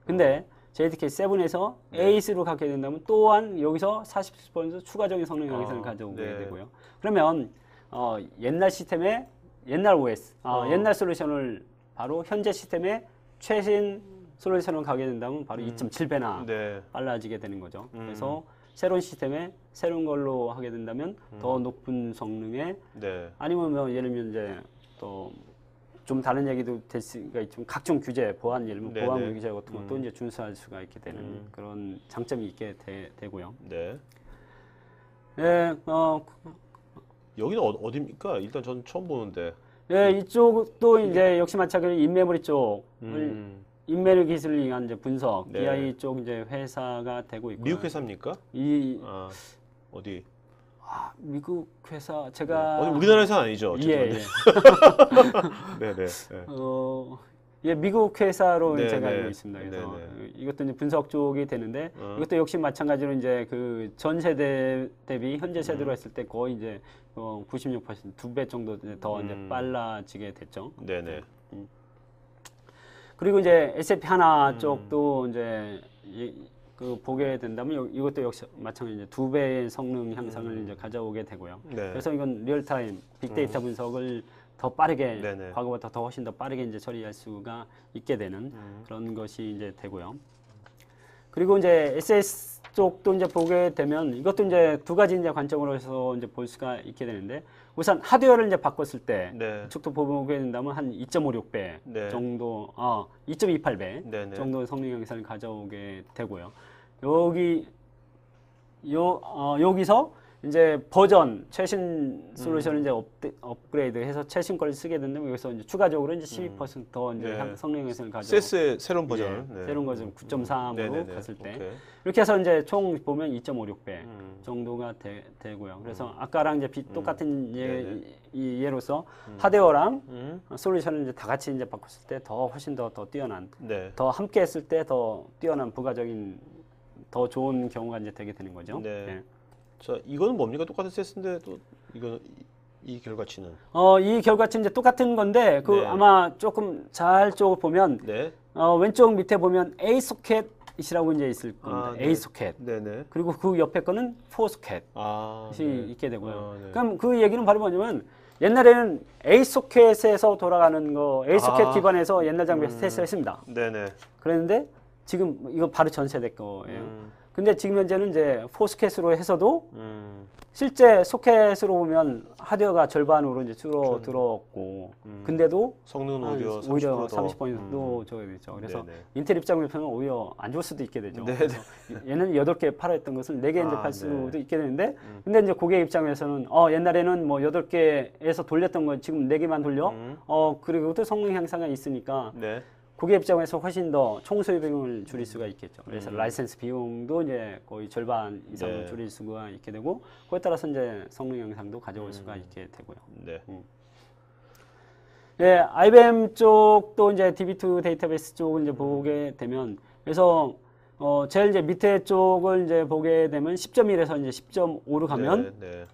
근데 JDK 7에서 AS로 가게 된다면 또한 여기서 40% 추가적인 성능 향상을 가져오게 되고요. 그러면 옛날 시스템의 옛날 OS, 옛날 솔루션을 바로 현재 시스템의 최신 솔루션을 가게 된다면 바로 2.7배나 빨라지게 되는 거죠. 그래서 새로운 시스템에 새로운 걸로 하게 된다면 더 높은 성능의 네. 아니면 뭐 예를 들면 이제 또 좀 다른 얘기도 될 수가 있지만 각종 규제, 보안 예를 들면 네네. 보안 규제 같은 것도 이제 준수할 수가 있게 되는 그런 장점이 있게 되고요. 네. 예, 여기는 어디입니까? 일단 전 처음 보는데. 예, 이쪽도 이제 역시 마찬가지로 인메모리 쪽을 인메모리 기술을 이용한 이제 분석, 네. BI 쪽 이제 회사가 되고 있고 미국 회사입니까? 이 어디? 미국 회사 제가 어디 우리나라 회사 아니죠? 예, 예. 네네. 예, 미국 회사로 네, 제가 네. 알고 있습니다. 그래서 네, 이것도 이제 분석 쪽이 되는데 이것도 역시 마찬가지로 이제 그 전 세대 대비 현재 세대로 했을 때 거의 이제 96% 2배 정도 더 이제 빨라지게 됐죠. 네네. 그리고 이제 SAP 하나 쪽도 이제 그 보게 된다면 이것도 역시 마찬가지로 2배의 성능 향상을 이제 가져오게 되고요. 네. 그래서 이건 리얼타임 빅데이터 분석을 더 빠르게 네네. 과거보다 더 훨씬 더 빠르게 이제 처리할 수가 있게 되는 그런 것이 이제 되고요. 그리고 이제 SS 쪽도 이제 보게 되면 이것도 이제 두 가지 이제 관점으로서 이제 볼 수가 있게 되는데 우선 하드웨어를 이제 바꿨을 때 네. 이쪽도 보게 된다면 한 2.56배 네. 정도, 2.28배 네네. 정도 성능 향상을 가져오게 되고요. 여기서 이제 버전 최신 솔루션을 이제 업그레이드해서 최신 걸 쓰게 된다면 여기서 이제 추가적으로 이제 12%더 이제 네. 성능 향상을 가져. 세스의 새로운 버전. 네. 새로운 버전 9.3으로 네네네. 갔을 때 오케이. 이렇게 해서 이제 총 보면 2.56배 정도가 되고요. 그래서 아까랑 이제 똑같은 이 예로서 하드웨어랑 솔루션을 이제 다 같이 이제 바꿨을 때 더 훨씬 더 뛰어난, 네. 더 함께 했을 때 더 뛰어난 부가적인 더 좋은 경우가 이제 되게 되는 거죠. 네. 예. 자, 이거는 뭡니까? 똑같은 세스인데 또 이거는 이 결과치는. 이 결과치 이제 똑같은 건데 그 네. 아마 조금 잘 쪽을 보면 네. 왼쪽 밑에 보면 A 소켓이라고 이제 있을 겁니다. 네. A 소켓. 네네. 그리고 그 옆에 거는 4 소켓이 네. 있게 되고요. 네. 그럼 그 얘기는 바로 뭐냐면 옛날에는 A 소켓에서 돌아가는 거, A 소켓 기반에서 옛날 장비에서 테스트했습니다. 네네. 그랬는데 지금 이거 바로 전 세대 거예요. 근데 지금 현재는 이제 4 소켓으로 해서도 실제 소켓으로 보면 하드웨어가 절반으로 이제 줄어들었고 근데도 성능은 오히려 30%도 저기 되죠. 그래서 네네. 인텔 입장에서는 오히려 안 좋을 수도 있게 되죠. 네네. 그래서 얘는 8개 팔아했던 것을 4개 이제 팔 수도 네. 있게 되는데 근데 이제 고객 입장에서는 옛날에는 뭐 8개에서 돌렸던 거 지금 4개만 돌려 그리고 또 성능 향상이 있으니까 네. 고객 입장에서 훨씬 더 총 소요 비용을 줄일 수가 있겠죠. 그래서 라이센스 비용도 이제 거의 절반 이상을 네. 줄일 수가 있게 되고 그에 따라서 이제 성능 향상도 가져올 수가 있게 되고요. 네. 예, IBM 쪽도 이제 DB2 데이터베이스 쪽을 이제 보게 되면 그래서 제일 이제 밑에 쪽을 이제 보게 되면 10.1에서 이제 10.5로 가면 네.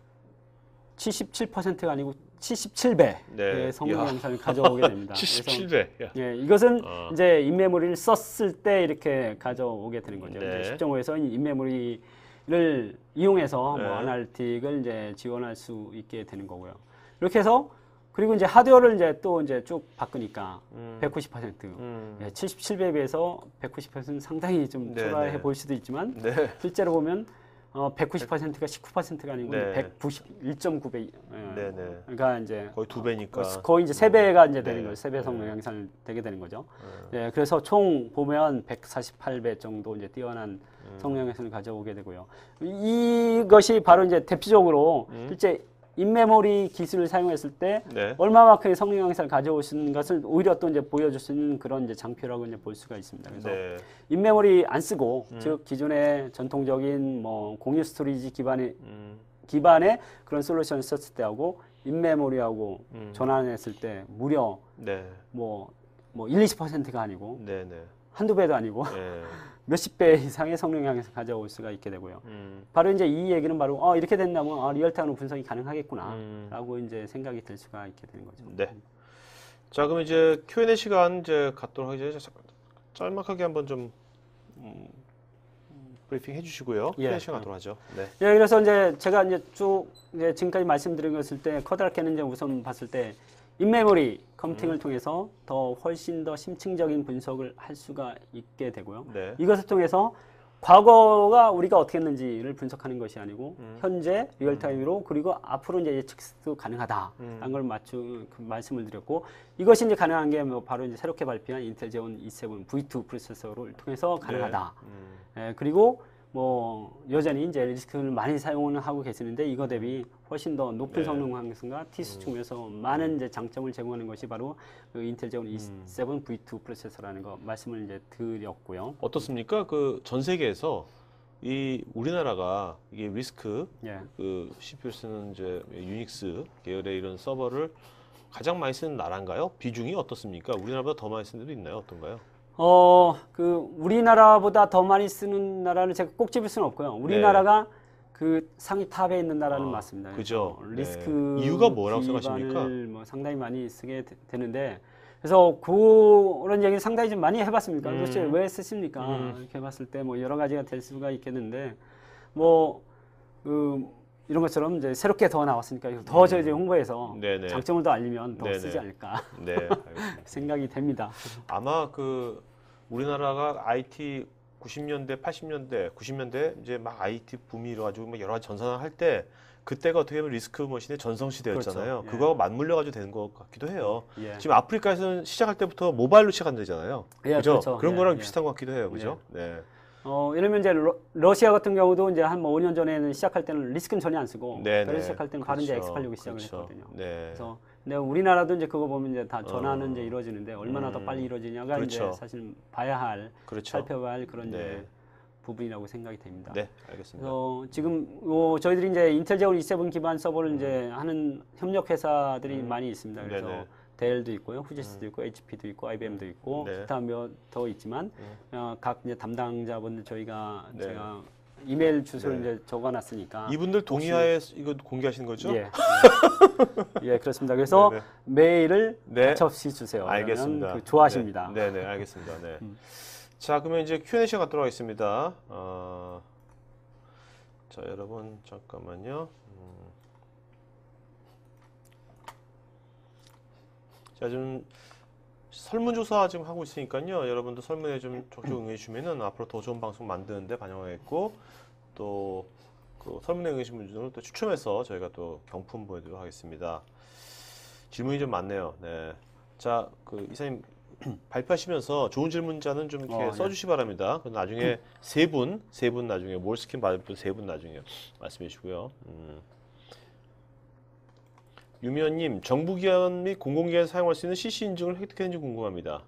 77%가 아니고 77배의 네. 성능 이야. 향상을 가져오게 됩니다. 77배. 예, 이것은 이제 인메모리를 썼을 때 이렇게 가져오게 되는 거죠. 네. 이제 10.5에서 인메모리를 이용해서 네. 뭐 아날틱을 이제 지원할 수 있게 되는 거고요. 이렇게 해서 그리고 이제 하드웨어를 이제 또 이제 쭉 바꾸니까 190%, 77배에 비해서 190%는 상당히 좀 네, 초라해 네. 보일 수도 있지만 네. 실제로 보면 190%가 19%가 아니고 네. 191.9배. 네네. 그러니까 이제 거의 2배니까. 거의 이제 3배가 이제 되는 네. 거죠. 3배 성능 향상이 되게 되는 거죠. 네, 그래서 총 보면 148배 정도 이제 뛰어난 성능 향상을 가져오게 되고요. 이것이 바로 이제 대표적으로 실제 인메모리 기술을 사용했을 때 네. 얼마만큼의 성능 향상을 가져올 수 있는 것을 오히려 또 이제 보여줄 수 있는 그런 이제 장표라고 이제 볼 수가 있습니다. 그래서 네. 인메모리 안 쓰고 즉 기존의 전통적인 뭐 공유 스토리지 기반의 그런 솔루션을 썼을 때하고 인메모리하고 전환했을 때 무려 네. 뭐 1, 20%가 아니고 네네. 한두 배도 아니고 네. 몇십 배 이상의 성능 향상을 가져올 수가 있게 되고요. 바로 이제 이 얘기는 바로 이렇게 된다면 리얼타임으로 분석이 가능하겠구나라고 이제 생각이 들 수가 있게 되는 거죠. 네. 자, 그럼 이제 Q&A 시간 이제 갖도록 하죠. 짤막하게 한번 좀 브리핑 해주시고요. 예. Q&A 시간 갖도록 하죠. 네. 예, 그래서 이제 제가 이제 쭉 이제 지금까지 말씀드린 것을 때 커다랗게는 이제 우선 봤을 때 인메모리 컴퓨팅을 통해서 더 훨씬 더 심층적인 분석을 할 수가 있게 되고요. 네. 이것을 통해서 과거가 우리가 어떻게 했는지를 분석하는 것이 아니고 현재 리얼타임으로 그리고 앞으로 이제 예측도 가능하다라는 걸 말씀을 드렸고 이것이 이제 가능한 게 뭐 바로 이제 새롭게 발표한 인텔 제온 E7 V2 프로세서를 통해서 가능하다. 예, 그리고 뭐 여전히 이제 리스크를 많이 사용을 하고 계시는데 이거 대비 훨씬 더 높은 성능 향상과 T수 측면에서 많은 이제 장점을 제공하는 것이 바로 그 인텔 제온 E7 V2 프로세서라는 거 말씀을 이제 드렸고요. 어떻습니까? 그 전 세계에서 이 우리나라가 이게 리스크 예. 그 CPU 쓰는 이제 유닉스 계열의 이런 서버를 가장 많이 쓰는 나라인가요? 비중이 어떻습니까? 우리나라보다 더 많이 쓰는 데도 있나요? 어떤가요? 그 우리나라보다 더 많이 쓰는 나라를 제가 꼭 집을 수는 없고요. 우리나라가 그 상위 탑에 있는 나라는 맞습니다. 그죠. 리스크 이유가 뭐라고 생각하십니까? 뭐 상당히 많이 쓰게 되는데 그래서 그런 얘기는 상당히 좀 많이 해봤습니까? 도대체 왜 쓰십니까? 이렇게 해봤을 때 뭐 여러 가지가 될 수가 있겠는데 뭐 이런 것처럼 이제 새롭게 더 나왔으니까 더 저희 홍보해서 네네. 장점을 더 알리면 더 네네. 쓰지 않을까 네, 알겠습니다. 생각이 됩니다. 아마 그 우리나라가 IT 90년대, 80년대, 90년대 이제 막 IT 붐이 일어가지고 막 여러 가지 전산을 할 때 그때가 어떻게 보면 리스크 머신의 전성 시대였잖아요. 그렇죠. 예. 그거하고 맞물려가지고 되는 것 같기도 해요. 예. 지금 아프리카에서는 시작할 때부터 모바일로 시작한다잖아요. 예, 그죠? 그렇죠. 그런 예, 거랑 예. 비슷한 것 같기도 해요. 그죠? 네. 이러면 이제 러시아 같은 경우도 이제 한 뭐 5년 전에는 시작할 때는 리스크는 전혀 안 쓰고 네네. 별로 시작할 때는 바로 이제 그렇죠. X86이 시작을 그렇죠. 했거든요. 네. 그래서 근데 우리나라도 이제 그거 보면 이제 다 전환은 이제 이루어지는데 얼마나 더 빨리 이루어지냐가 그렇죠. 이제 사실 봐야 할 그렇죠. 살펴봐야 할 그런 네. 이제 부분이라고 생각이 됩니다. 네, 알겠습니다. 그래서 지금 저희들이 이제 인텔 제온 E7 기반 서버를 이제 하는 협력 회사들이 많이 있습니다. 그래서 네네. 델도 있고요, 후지스도 있고, HP도 있고, IBM도 있고, 네. 기타 몇 더 있지만 각 이제 담당자분들 저희가 네. 제가 이메일 주소를 네. 이제 적어놨으니까 이분들 동의하에 이거 공개하시는 거죠? 예, 예, 그렇습니다. 그래서 네네. 메일을 네. 가차없이 주세요. 알겠습니다. 그러면 좋아하십니다. 네, 네, 알겠습니다. 네. 자, 그러면 이제 Q&A 시간 갖도록 하겠습니다. 자, 여러분 잠깐만요. 자, 좀 설문조사 지금 하고 있으니까요. 여러분도 설문에 좀 적극 응해 주시면은 앞으로 더 좋은 방송 만드는데 반영하겠고 또 그 설문에 응해 주신 분들은 또 추첨해서 저희가 또 경품 보여드리도록 하겠습니다. 질문이 좀 많네요. 네. 자, 그 이사님 발표하시면서 좋은 질문자는 좀 이렇게 써주시 기 바랍니다. 그럼 나중에 세 분 나중에 몰스킨 받을 분 세 분 나중에 말씀해 주시고요. 유미연님, 정부기관 및 공공기관에서 사용할 수 있는 CC 인증을 획득했는지 궁금합니다.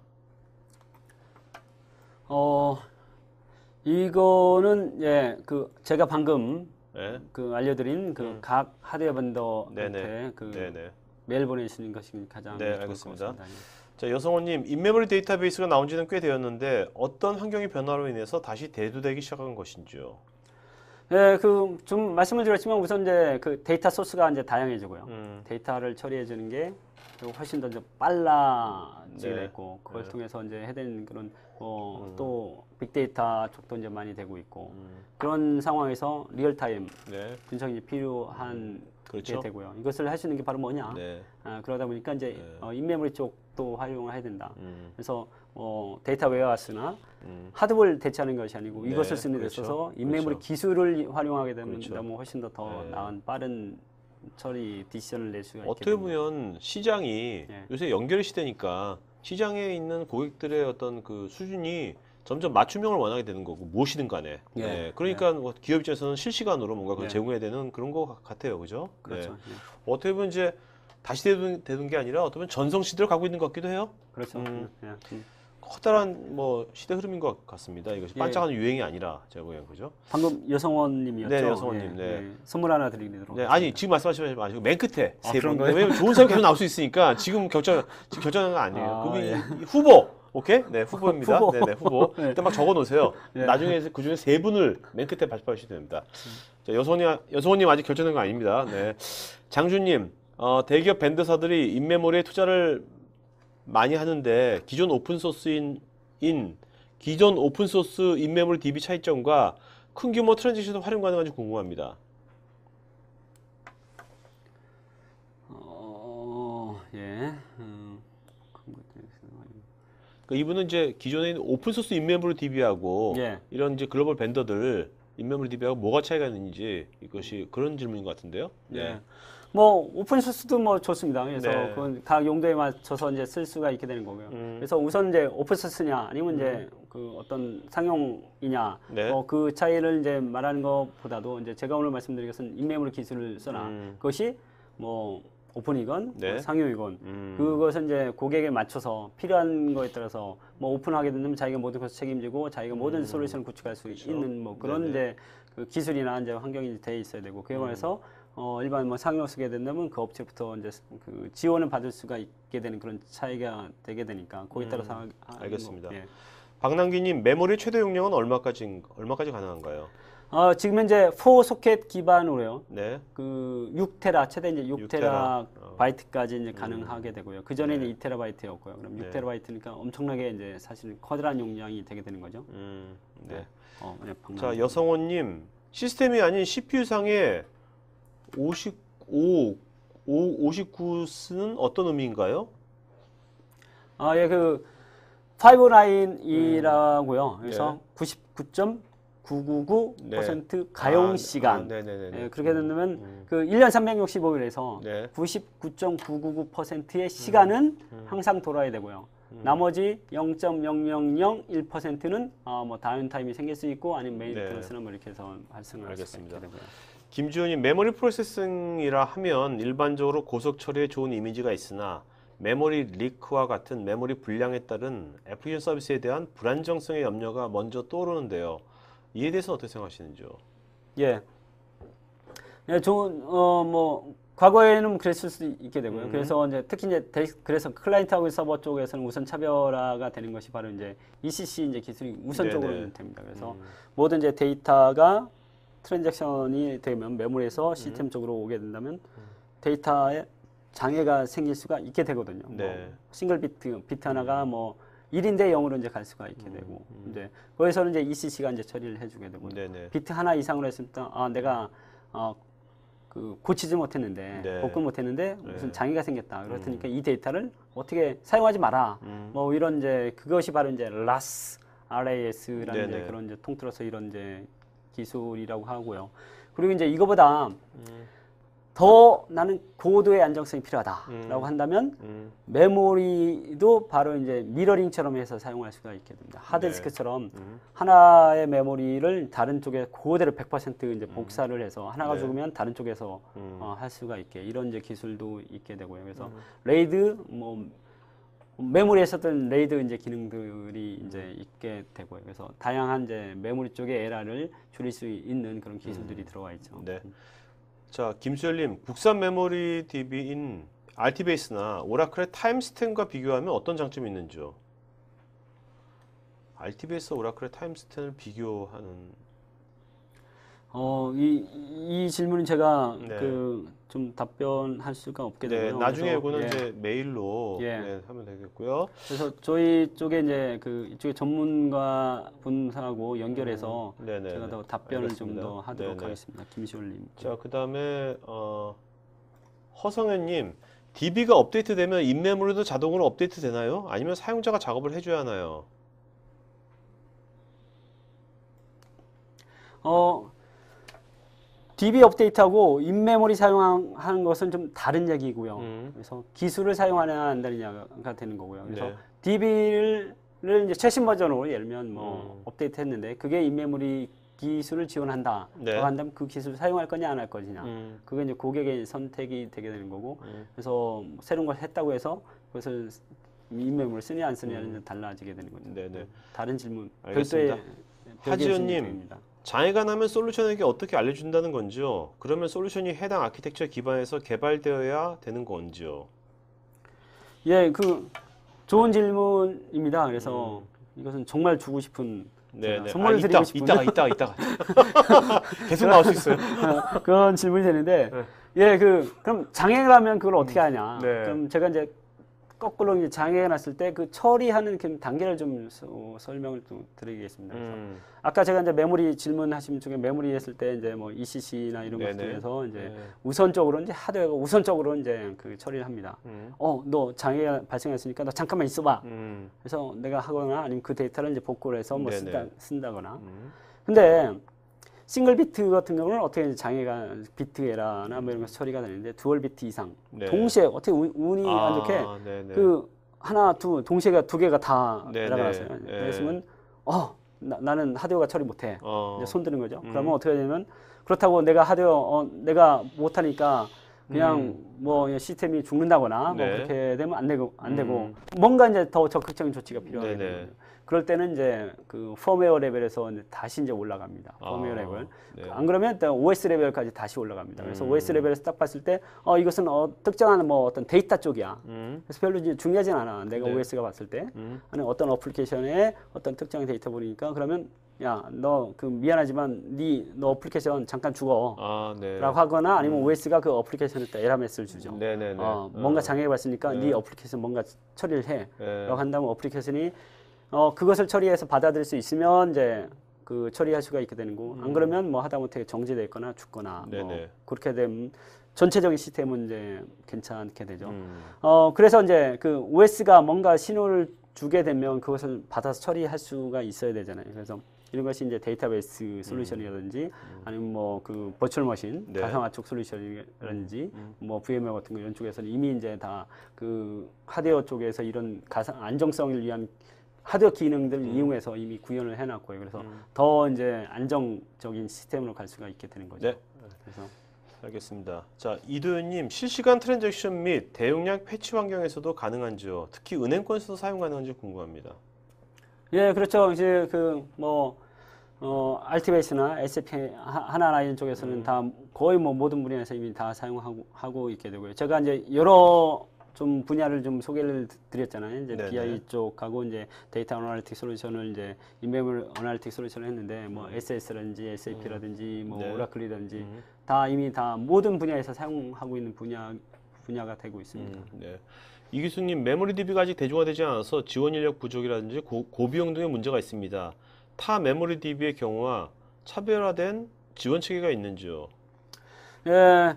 이거는 예, 그 제가 방금 네. 그 알려드린 그 각 하드웨어 vendor한테 네네. 그 네네. 메일 보내시는 것이 가장 네, 좋을 알겠습니다. 것 같습니다. 자, 여성호님, 인메모리 데이터베이스가 나온 지는 꽤 되었는데 어떤 환경의 변화로 인해서 다시 대두되기 시작한 것인지요? 네, 그 좀 말씀을 드렸지만 우선 이제 그 데이터 소스가 이제 다양해지고요. 데이터를 처리해 주는 게 훨씬 더 이제 빨라지게 네. 됐고 그걸 통해서 이제 해야 되는 그런 또 빅데이터 쪽도 이제 많이 되고 있고 그런 상황에서 리얼타임 네. 분석이 필요한 그렇죠. 게 되고요. 이것을 할 수 있는 게 바로 뭐냐? 네. 그러다 보니까 이제 인메모리 쪽도 활용을 해야 된다. 음. 그래서 데이터 웨어하우스나 하드웨어를 대체하는 것이 아니고 네, 이것을 쓰는 데 그렇죠. 있어서 인메모리 그렇죠. 기술을 활용하게 되면 그렇죠. 너무 훨씬 더 네. 나은 빠른 처리 디시전을 낼 수가 있게 어떻게 됩니다. 보면 시장이 예. 요새 연결 시대니까 시장에 있는 고객들의 어떤 그 수준이 점점 맞춤형을 원하게 되는 거고 무엇이든 간에. 예. 네. 그러니까 뭐 기업 입장에서는 실시간으로 뭔가 그걸 예. 제공해야 되는 그런 거 같아요, 그죠? 그렇죠. 네. 예. 어떻게 보면 이제 다시 되는 게 아니라 어떻게 보면 전성 시대를 가고 있는 것 같기도 해요. 그렇죠. 예. 커다란 뭐 시대 흐름인 것 같습니다. 이것이 예. 반짝하는 유행이 아니라 제가 보기엔 그죠? 방금 여성원님이었죠. 네, 여성원님, 네. 선물 하나 드리도록 네, 하겠습니다. 아니 지금 말씀하시지 마시고 맨 끝에 세 그런 분. 거예요? 왜냐면 좋은 사람이 계속 나올 수 있으니까 지금 결정하는 건 아니에요. 아, 그분이 예. 후보, 오케이? 네, 후보입니다. 후보. 네네, 후보. 네. 일단 막 적어놓으세요. 예. 나중에 그 중에 세 분을 맨 끝에 발표하시면 됩니다. 자, 여성원님 아직 결정된 거 아닙니다. 네, 장준님, 대기업 밴드사들이 인메모리에 투자를 많이 하는데 기존 오픈소스 인메모리 DB 차이점과 큰 규모 트랜지션을 활용 가능한지 궁금합니다. 예. 그러니까 이분은 이제 기존에 있는 오픈 소스 인메모리 DB하고 예. 이런 이제 글로벌 벤더들 인메모리 DB하고 뭐가 차이가 있는지 이것이 그런 질문인 것 같은데요. 예. 뭐 오픈 소스도 뭐 좋습니다. 그래서 네. 그건 각 용도에 맞춰서 이제 쓸 수가 있게 되는 거고요. 그래서 우선 이제 오픈 소스냐 아니면 이제 그 어떤 상용이냐 네. 그 차이를 이제 말하는 것보다도 이제 제가 오늘 말씀드린 것은 인메모리 기술을 써라. 그것이 뭐 오픈이건 네. 뭐 상용이건 그것은 이제 고객에 맞춰서 필요한 거에 따라서 뭐 오픈하게 되면 자기가 모든 것을 책임지고 자기가 모든 솔루션을 구축할 수 그렇죠. 있는 뭐 그런 네네. 이제 그 기술이나 이제 환경이 돼 있어야 되고 그에 관해서 일반 뭐 상용 쓰게 된다면 그 업체부터 이제 그 지원을 받을 수가 있게 되는 그런 차이가 되게 되니까 거기에 따라서 하는 알겠습니다. 거. 예. 박남기님 메모리 최대 용량은 얼마까지 가능한가요? 지금 현재 4소켓 기반으로요. 네. 그 6테라 최대 이제 6테라 테라. 바이트까지 이제 가능하게 되고요. 그 전에는 네. 2테라바이트였고요. 그럼 네. 6테라바이트니까 엄청나게 이제 사실은 커다란 용량이 되게 되는 거죠. 네. 네, 자 여성호님 시스템이 아닌 CPU-상의 59스는 어떤 의미인가요? 예, 그 5라인이라고요. 그래서 99.999% 가용 시간. 네네네. 예, 그렇게 된다면 그 1년 365일에서 네. 99.999%의 시간은 항상 돌아야 되고요. 나머지 0.0001%는 뭐 다운타임이 생길 수 있고 아니면 메인테너스나 뭐 이렇게 해서 발생을 할 수가 있게 되고요. 김주현님 메모리 프로세싱이라 하면 일반적으로 고속 처리에 좋은 이미지가 있으나 메모리 리크와 같은 메모리 불량에 따른 애플리케이션 서비스에 대한 불안정성의 염려가 먼저 떠오르는데요. 이에 대해서는 어떻게 생각하시는지요? 예. 예, 좋은 뭐 과거에는 그랬을 수 있게 되고요. 그래서 이제 특히 이제 그래서 클라이언트하고 서버 쪽에서는 우선 차별화가 되는 것이 바로 이제 ECC 이제 기술이 우선적으로 네네. 됩니다. 그래서 모든 이제 데이터가 트랜잭션이 되면 메모리에서 시스템 쪽으로 오게 된다면 데이터에 장애가 생길 수가 있게 되거든요. 네. 뭐 싱글 비트 하나가 뭐 1인데 0으로 이제 갈 수가 있게 되고 이제 거기서는 이제 ECC가 이제 처리를 해주게 되고 네네. 비트 하나 이상으로 했을 때 내가 그 고치지 못했는데 네. 복구 못했는데 네. 무슨 장애가 생겼다. 그렇다니까 이 데이터를 어떻게 사용하지 마라. 뭐 이런 이제 그것이 바로 이제 RAS라는 네네. 이제 그런 이제 통틀어서 이런 이제 기술이라고 하고요. 그리고 이제 이거보다 더 나는 고도의 안정성이 필요하다라고 한다면 메모리도 바로 이제 미러링처럼 해서 사용할 수가 있게 됩니다. 하드디스크처럼 하나의 메모리를 다른 쪽에 그대로 100% 이제 복사를 해서 하나가 네. 죽으면 다른 쪽에서 할 수가 있게 이런 이제 기술도 있게 되고요. 그래서 레이드 뭐 메모리에 썼던 레이드 이제 기능들이 이제 있게 되고요. 그래서 다양한 이제 메모리 쪽의 에러를 줄일 수 있는 그런 기술들이 들어와 있죠. 네. 자, 김수열님, 국산 메모리 DB인 RT베이스나 오라클의 타임스탠과 비교하면 어떤 장점이 있는지요? RT베이스와 오라클의 타임스탠을 비교하는 이 질문은 제가 네. 그 좀 답변할 수가 없게 네, 되고요. 나중에 그래서, 이거는 예. 이제 메일로 예. 네, 하면 되겠고요. 그래서 저희 쪽에 이제 그 이쪽에 전문가 분하고 연결해서 네네. 제가 더 답변을 좀 알겠습니다. 더 하도록 네네. 하겠습니다. 김시올님. 자, 그다음에 허성현님, DB가 업데이트되면 인메모리도 자동으로 업데이트 되나요? 아니면 사용자가 작업을 해줘야 하나요? DB 업데이트하고 인메모리 사용하는 것은 좀 다른 얘기고요. 그래서 기술을 사용하느냐 안 하느냐가 되는 거고요. 그래서 네. DB를 이제 최신 버전으로 예를 들면 뭐 업데이트 했는데 그게 인메모리 기술을 지원한다. 네. 한다면 그 기술을 사용할 거냐 안 할 거냐. 그게 이제 고객의 선택이 되게 되는 거고. 그래서 새로운 걸 했다고 해서 그것을 인메모리를 쓰냐 안 쓰냐는 달라지게 되는 거죠. 네네. 다른 질문. 알겠습니다. 별도의 하지연님, 질문입니다. 장애가 나면 솔루션에게 어떻게 알려준다는 건지요? 그러면 솔루션이 해당 아키텍처 기반에서 개발되어야 되는 건지요? 예, 그 좋은 질문입니다. 그래서 이것은 정말 주고 싶은 네네. 선물을 드리고 싶은 이따가 계속 나올 수 있어요. 그런 질문이 되는데 예, 그럼 장애라면 그걸 어떻게 하냐? 네. 그럼 제가 이제 거꾸로 이제 장애가 났을 때 그 처리하는 그 단계를 좀 설명을 좀 드리겠습니다. 그래서 아까 제가 이제 메모리 질문하신 중에 메모리 했을 때 이제 뭐 ECC나 이런 네네. 것들에서 이제 우선적으로 이제 하드웨어가 우선적으로 이제 그 처리를 합니다. 너 장애가 발생했으니까 너 잠깐만 있어봐. 그래서 내가 하거나 아니면 그 데이터를 이제 복구를 해서 뭐 쓴다거나. 근데 싱글 비트 같은 경우는 어떻게 장애가 비트 에러나 뭐 이런 거 처리가 되는데 듀얼 비트 이상 동시에 어떻게 운이 안 좋게 그 하나 동시에가 두 개가 다 에러가 났어요. 그랬으면 나는 하드웨어가 처리 못해. 이제 손 드는 거죠. 그러면 어떻게 되냐면 그렇다고 내가 하드웨어 내가 못하니까 그냥 뭐 시스템이 죽는다거나 뭐 그렇게 되면 안 되고 뭔가 이제 더 적극적인 조치가 필요하게 되는 거죠. 그럴 때는 이제 그 펌웨어 레벨에서 다시 이제 올라갑니다. 펌웨어 레벨. 안 그러면 일단 OS 레벨까지 다시 올라갑니다. 그래서 OS 레벨에서 딱 봤을 때 이것은 특정한 뭐 어떤 데이터 쪽이야. 그래서 별로 이제 중요하진 않아. 내가 OS가 봤을 때 아니 어떤 어플리케이션에 어떤 특정한 데이터 보니까 그러면 야, 너 그 미안하지만 너 어플리케이션 잠깐 죽어. 라고 하거나 아니면 OS가 그 어플리케이션에 에러 메시지를 주죠. 뭔가 장애가 발생하니까 네 어플리케이션 뭔가 처리를 해. 라고 한다면 어플리케이션이 그것을 처리해서 받아들일 수 있으면 이제 그 처리할 수가 있게 되는 거고 안 그러면 뭐 하다못해 정지돼 있거나 죽거나 뭐 그렇게 되면 전체적인 시스템은 이제 괜찮게 되죠. 그래서 이제 그 OS가 뭔가 신호를 주게 되면 그것을 받아서 처리할 수가 있어야 되잖아요. 그래서 이런 것이 이제 데이터베이스 솔루션이라든지 아니면 뭐 그 버추얼 머신 가상화 쪽 솔루션이라든지 뭐 VMware 같은 거 이런 쪽에서는 이미 이제 다 그 하드웨어 쪽에서 이런 가상 안정성을 위한 하드웨어 기능들을 이용해서 이미 구현을 해놨고요. 그래서 더 이제 안정적인 시스템으로 갈 수가 있게 되는 거죠. 네. 그래서 알겠습니다. 자, 이도현님, 실시간 트랜잭션 및 대용량 패치 환경에서도 가능한지요? 특히 은행권에서도 사용 가능한지 궁금합니다. 예, 그렇죠. 이제 그 뭐 알티베이스나 SAP 하나나 이런 쪽에서는 다 거의 뭐 모든 분야에서 이미 다 사용하고 있게 되고요. 제가 이제 여러 좀 분야를 좀 소개를 드렸잖아요. 이제 BI 쪽하고 이제 데이터 어널리틱 솔루션을 이제 인메모리 어널리틱 솔루션을 했는데 뭐 SS라든지 SAP라든지 뭐 오라클이라든지 다 이미 다 모든 분야에서 사용하고 있는 분야가 되고 있습니다. 이기수님, 메모리 DB가 아직 대중화되지 않아서 지원 인력 부족이라든지 고비용 등의 문제가 있습니다. 타 메모리 DB의 경우와 차별화된 지원 체계가 있는지요? 예.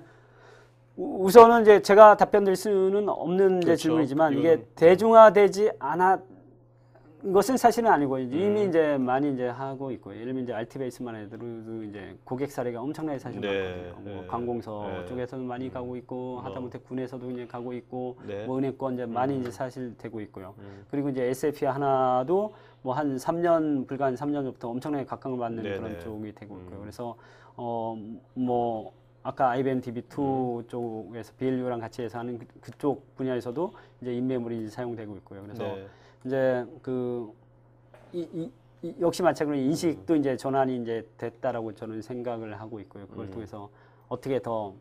우선은 이제 제가 답변 드릴 수는 없는 이제 질문이지만 이게 대중화되지 않았 것은 사실은 아니고 이미 이제 많이 이제 하고 있고 예를 들면 이제 알티베이스만 해도 이제 고객 사례가 엄청나게 사실 많거든요. 뭐 관공서 쪽에서는 많이 가고 있고 하다못해 군에서도 이제 가고 있고 뭐 은행권 이제 많이 이제 사실 되고 있고요. 그리고 이제 SAP 하나도 뭐 한 3년 불과 한 3년 전부터 엄청나게 각광을 받는 그런 쪽이 되고 있고요. 그래서 뭐 아까 IBM DB2 쪽에서 BLU랑 같이 해서 하는 그쪽 분야에서도 이제 인메모리 사용되고 있고요. 그래서 이제 그 역시 마찬가지로 인식도 이제 전환이 이제 됐다라고 저는 생각을 하고 있고요. 그걸 통해서 어떻게 더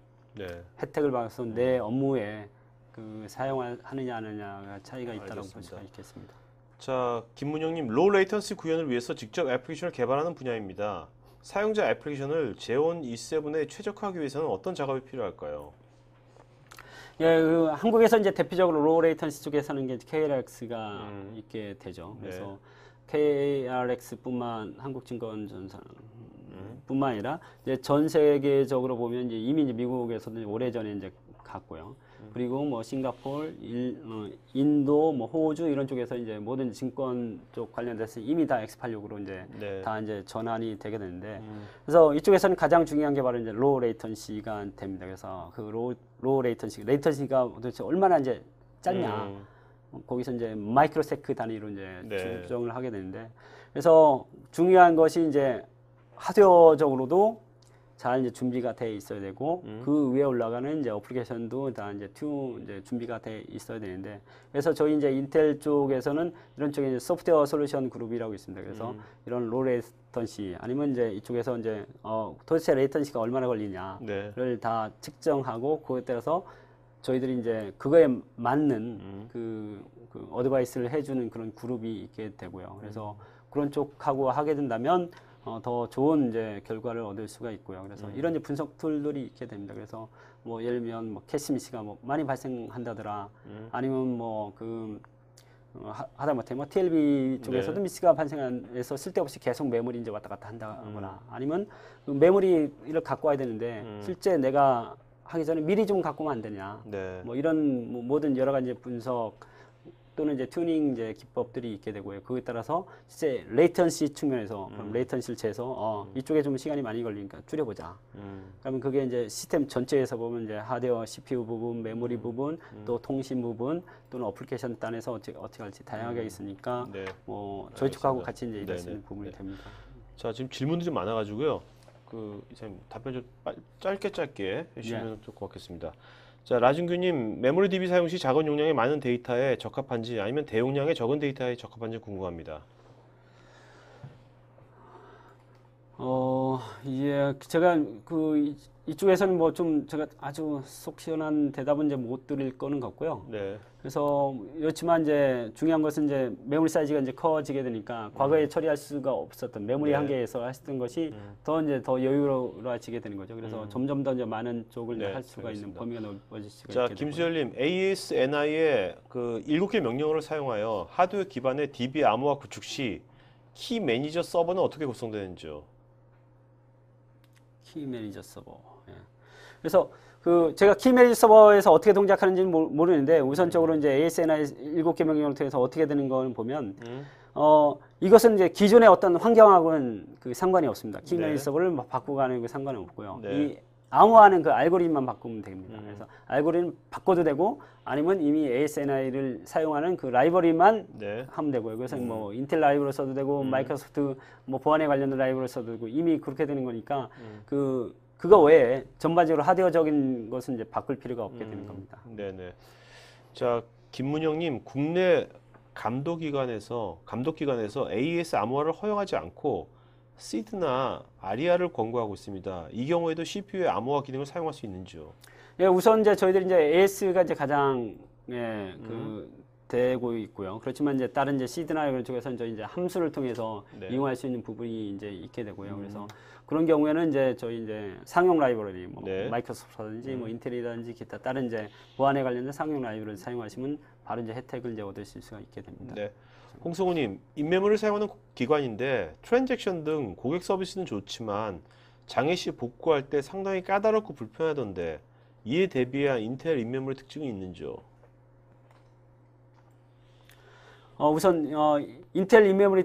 혜택을 받아서 내 업무에 그 사용하느냐 안 하느냐가 차이가 있다라고 볼 수가 있겠습니다. 자, 김문영님, 로우 레이턴시 구현을 위해서 직접 애플리케이션을 개발하는 분야입니다. 사용자 애플리케이션을 제온 E7에 최적화하기 위해서는 어떤 작업이 필요할까요? 예, 그 한국에서 이제 대표적으로 로우 레이턴시 쪽에서는 이제 KRX가 있게 되죠. 그래서 KRX뿐만 한국증권전산 뿐만 아니라 이제 전 세계적으로 보면 이제 이미 이제 미국에서도 오래전에 이제 갔고요. 그리고 뭐 싱가포르, 인도, 뭐 호주 이런 쪽에서 이제 모든 증권 쪽 관련돼서 이미 다 X86으로 이제 다 이제 전환이 되게 되는데 그래서 이쪽에서는 가장 중요한 게 바로 이제 로우 레이턴시가 됩니다. 그래서 그 로우 레이턴시가 도대체 얼마나 이제 짧냐 거기서 이제 마이크로세크 단위로 이제 조정을 하게 되는데 그래서 중요한 것이 이제 하드웨어적으로도 잘 이제 준비가 돼 있어야 되고 그 위에 올라가는 이제 어플리케이션도 다 이제 준비가 돼 있어야 되는데 그래서 저희 이제 인텔 쪽에서는 이런 쪽에 이제 소프트웨어 솔루션 그룹이라고 있습니다. 그래서 이런 로 레이턴시 아니면 이제 이쪽에서 이제 도대체 레이턴시가 얼마나 걸리냐를 다 측정하고 그에 따라서 저희들이 이제 그거에 맞는 그 어드바이스를 해주는 그런 그룹이 있게 되고요. 그래서 그런 쪽하고 하게 된다면 더 좋은 이제 결과를 얻을 수가 있고요. 그래서 이런 이제 분석 툴들이 있게 됩니다. 그래서 뭐 예를 들면 뭐 캐시 미스가 뭐 많이 발생한다더라, 아니면 뭐 그 하다못해 뭐 TLB 쪽에서도 미스가 발생해서 쓸데없이 계속 메모리 이제 왔다 갔다 한다거나, 아니면 그 메모리를 갖고 와야 되는데 실제 내가 하기 전에 미리 좀 갖고 오면 안 되냐. 뭐 이런 뭐 모든 여러 가지 분석 또는 이제 튜닝 이제 기법들이 있게 되고요. 그에 따라서 실제 레이턴시 측면에서 그럼 레이턴시를 재서 이쪽에 좀 시간이 많이 걸리니까 줄여보자. 그러면 그게 이제 시스템 전체에서 보면 이제 하드웨어 CPU 부분, 메모리 부분, 또 통신 부분, 또는 어플리케이션 단에서 어떻게 할지 다양하게 있으니까 뭐 저희 쪽하고 같이 이제 일할 수 있는 부분이 됩니다. 자, 지금 질문들이 많아가지고요. 그 이사님 답변 좀 짧게 해주시면 좀 고맙겠습니다. 자, 라준규님, 메모리 DB 사용 시 작은 용량의 많은 데이터에 적합한지 아니면 대용량의 적은 데이터에 적합한지 궁금합니다. 예, 제가 이쪽에서는 뭐 좀 제가 아주 속 시원한 대답은 이제 못 드릴 거는 같고요. 그래서 그렇지만 이제 중요한 것은 이제 메모리 사이즈가 이제 커지게 되니까 과거에 처리할 수가 없었던 메모리 한계에서 하셨던 것이 더 이제 더 여유로워지게 되는 거죠. 그래서 점점 더 이제 많은 쪽을 할 수가 있는 범위가 넓어질 수가 있게 되고요. 자, 김수열님, ASNI의 그 7개 명령어를 사용하여 하드웨어 기반의 DB 암호화 구축 시 키 매니저 서버는 어떻게 구성되는지요? 키 매니저 서버. 예. 그래서 제가 키 매니저 서버에서 어떻게 동작하는지는 모르는데 우선적으로 이제 ASNI 7개 명령을 통해서 어떻게 되는 걸 보면 이것은 이제 기존의 어떤 환경하고는 상관이 없습니다. 키 매니저 서버를 막 바꾸고 가는 게 상관은 없고요. 이 암호화하는 그 알고리즘만 바꾸면 됩니다. 그래서 알고리즘 바꿔도 되고 아니면 이미 ASNI를 사용하는 그 라이브러리만 하면 되고요. 그래서 뭐 인텔 라이브러리 써도 되고 마이크로소프트 뭐 보안에 관련된 라이브러리 써도 되고 이미 그렇게 되는 거니까 그거 외에 전반적으로 하드웨어적인 것은 이제 바꿀 필요가 없게 되는 겁니다. 네네. 자, 김문영님, 국내 감독기관에서 AES 암호화를 허용하지 않고 시드나 아리아를 권고하고 있습니다. 이 경우에도 CPU의 암호화 기능을 사용할 수 있는지요? 예, 우선 이제 저희들이 이제 AS가 이제 가장 되고 있고요. 그렇지만 이제 다른 이제 시드나 이런 쪽에서는 저희 이제 함수를 통해서 이용할 수 있는 부분이 이제 있게 되고요. 그래서 그런 경우에는 이제 저희 이제 상용 라이브러리, 뭐 마이크로소프트라든지 뭐 인텔이라든지 기타 다른 이제 보안에 관련된 상용 라이브러리 사용하시면 바로 이제 혜택을 이제 얻으실 수가 있게 됩니다. 홍성우님, 인메모리를 사용하는 기관인데 트랜잭션 등 고객 서비스는 좋지만 장애 시 복구할 때 상당히 까다롭고 불편하던데 이에 대비한 인텔 인메모리 특징이 있는지요? 우선 인텔 인메모리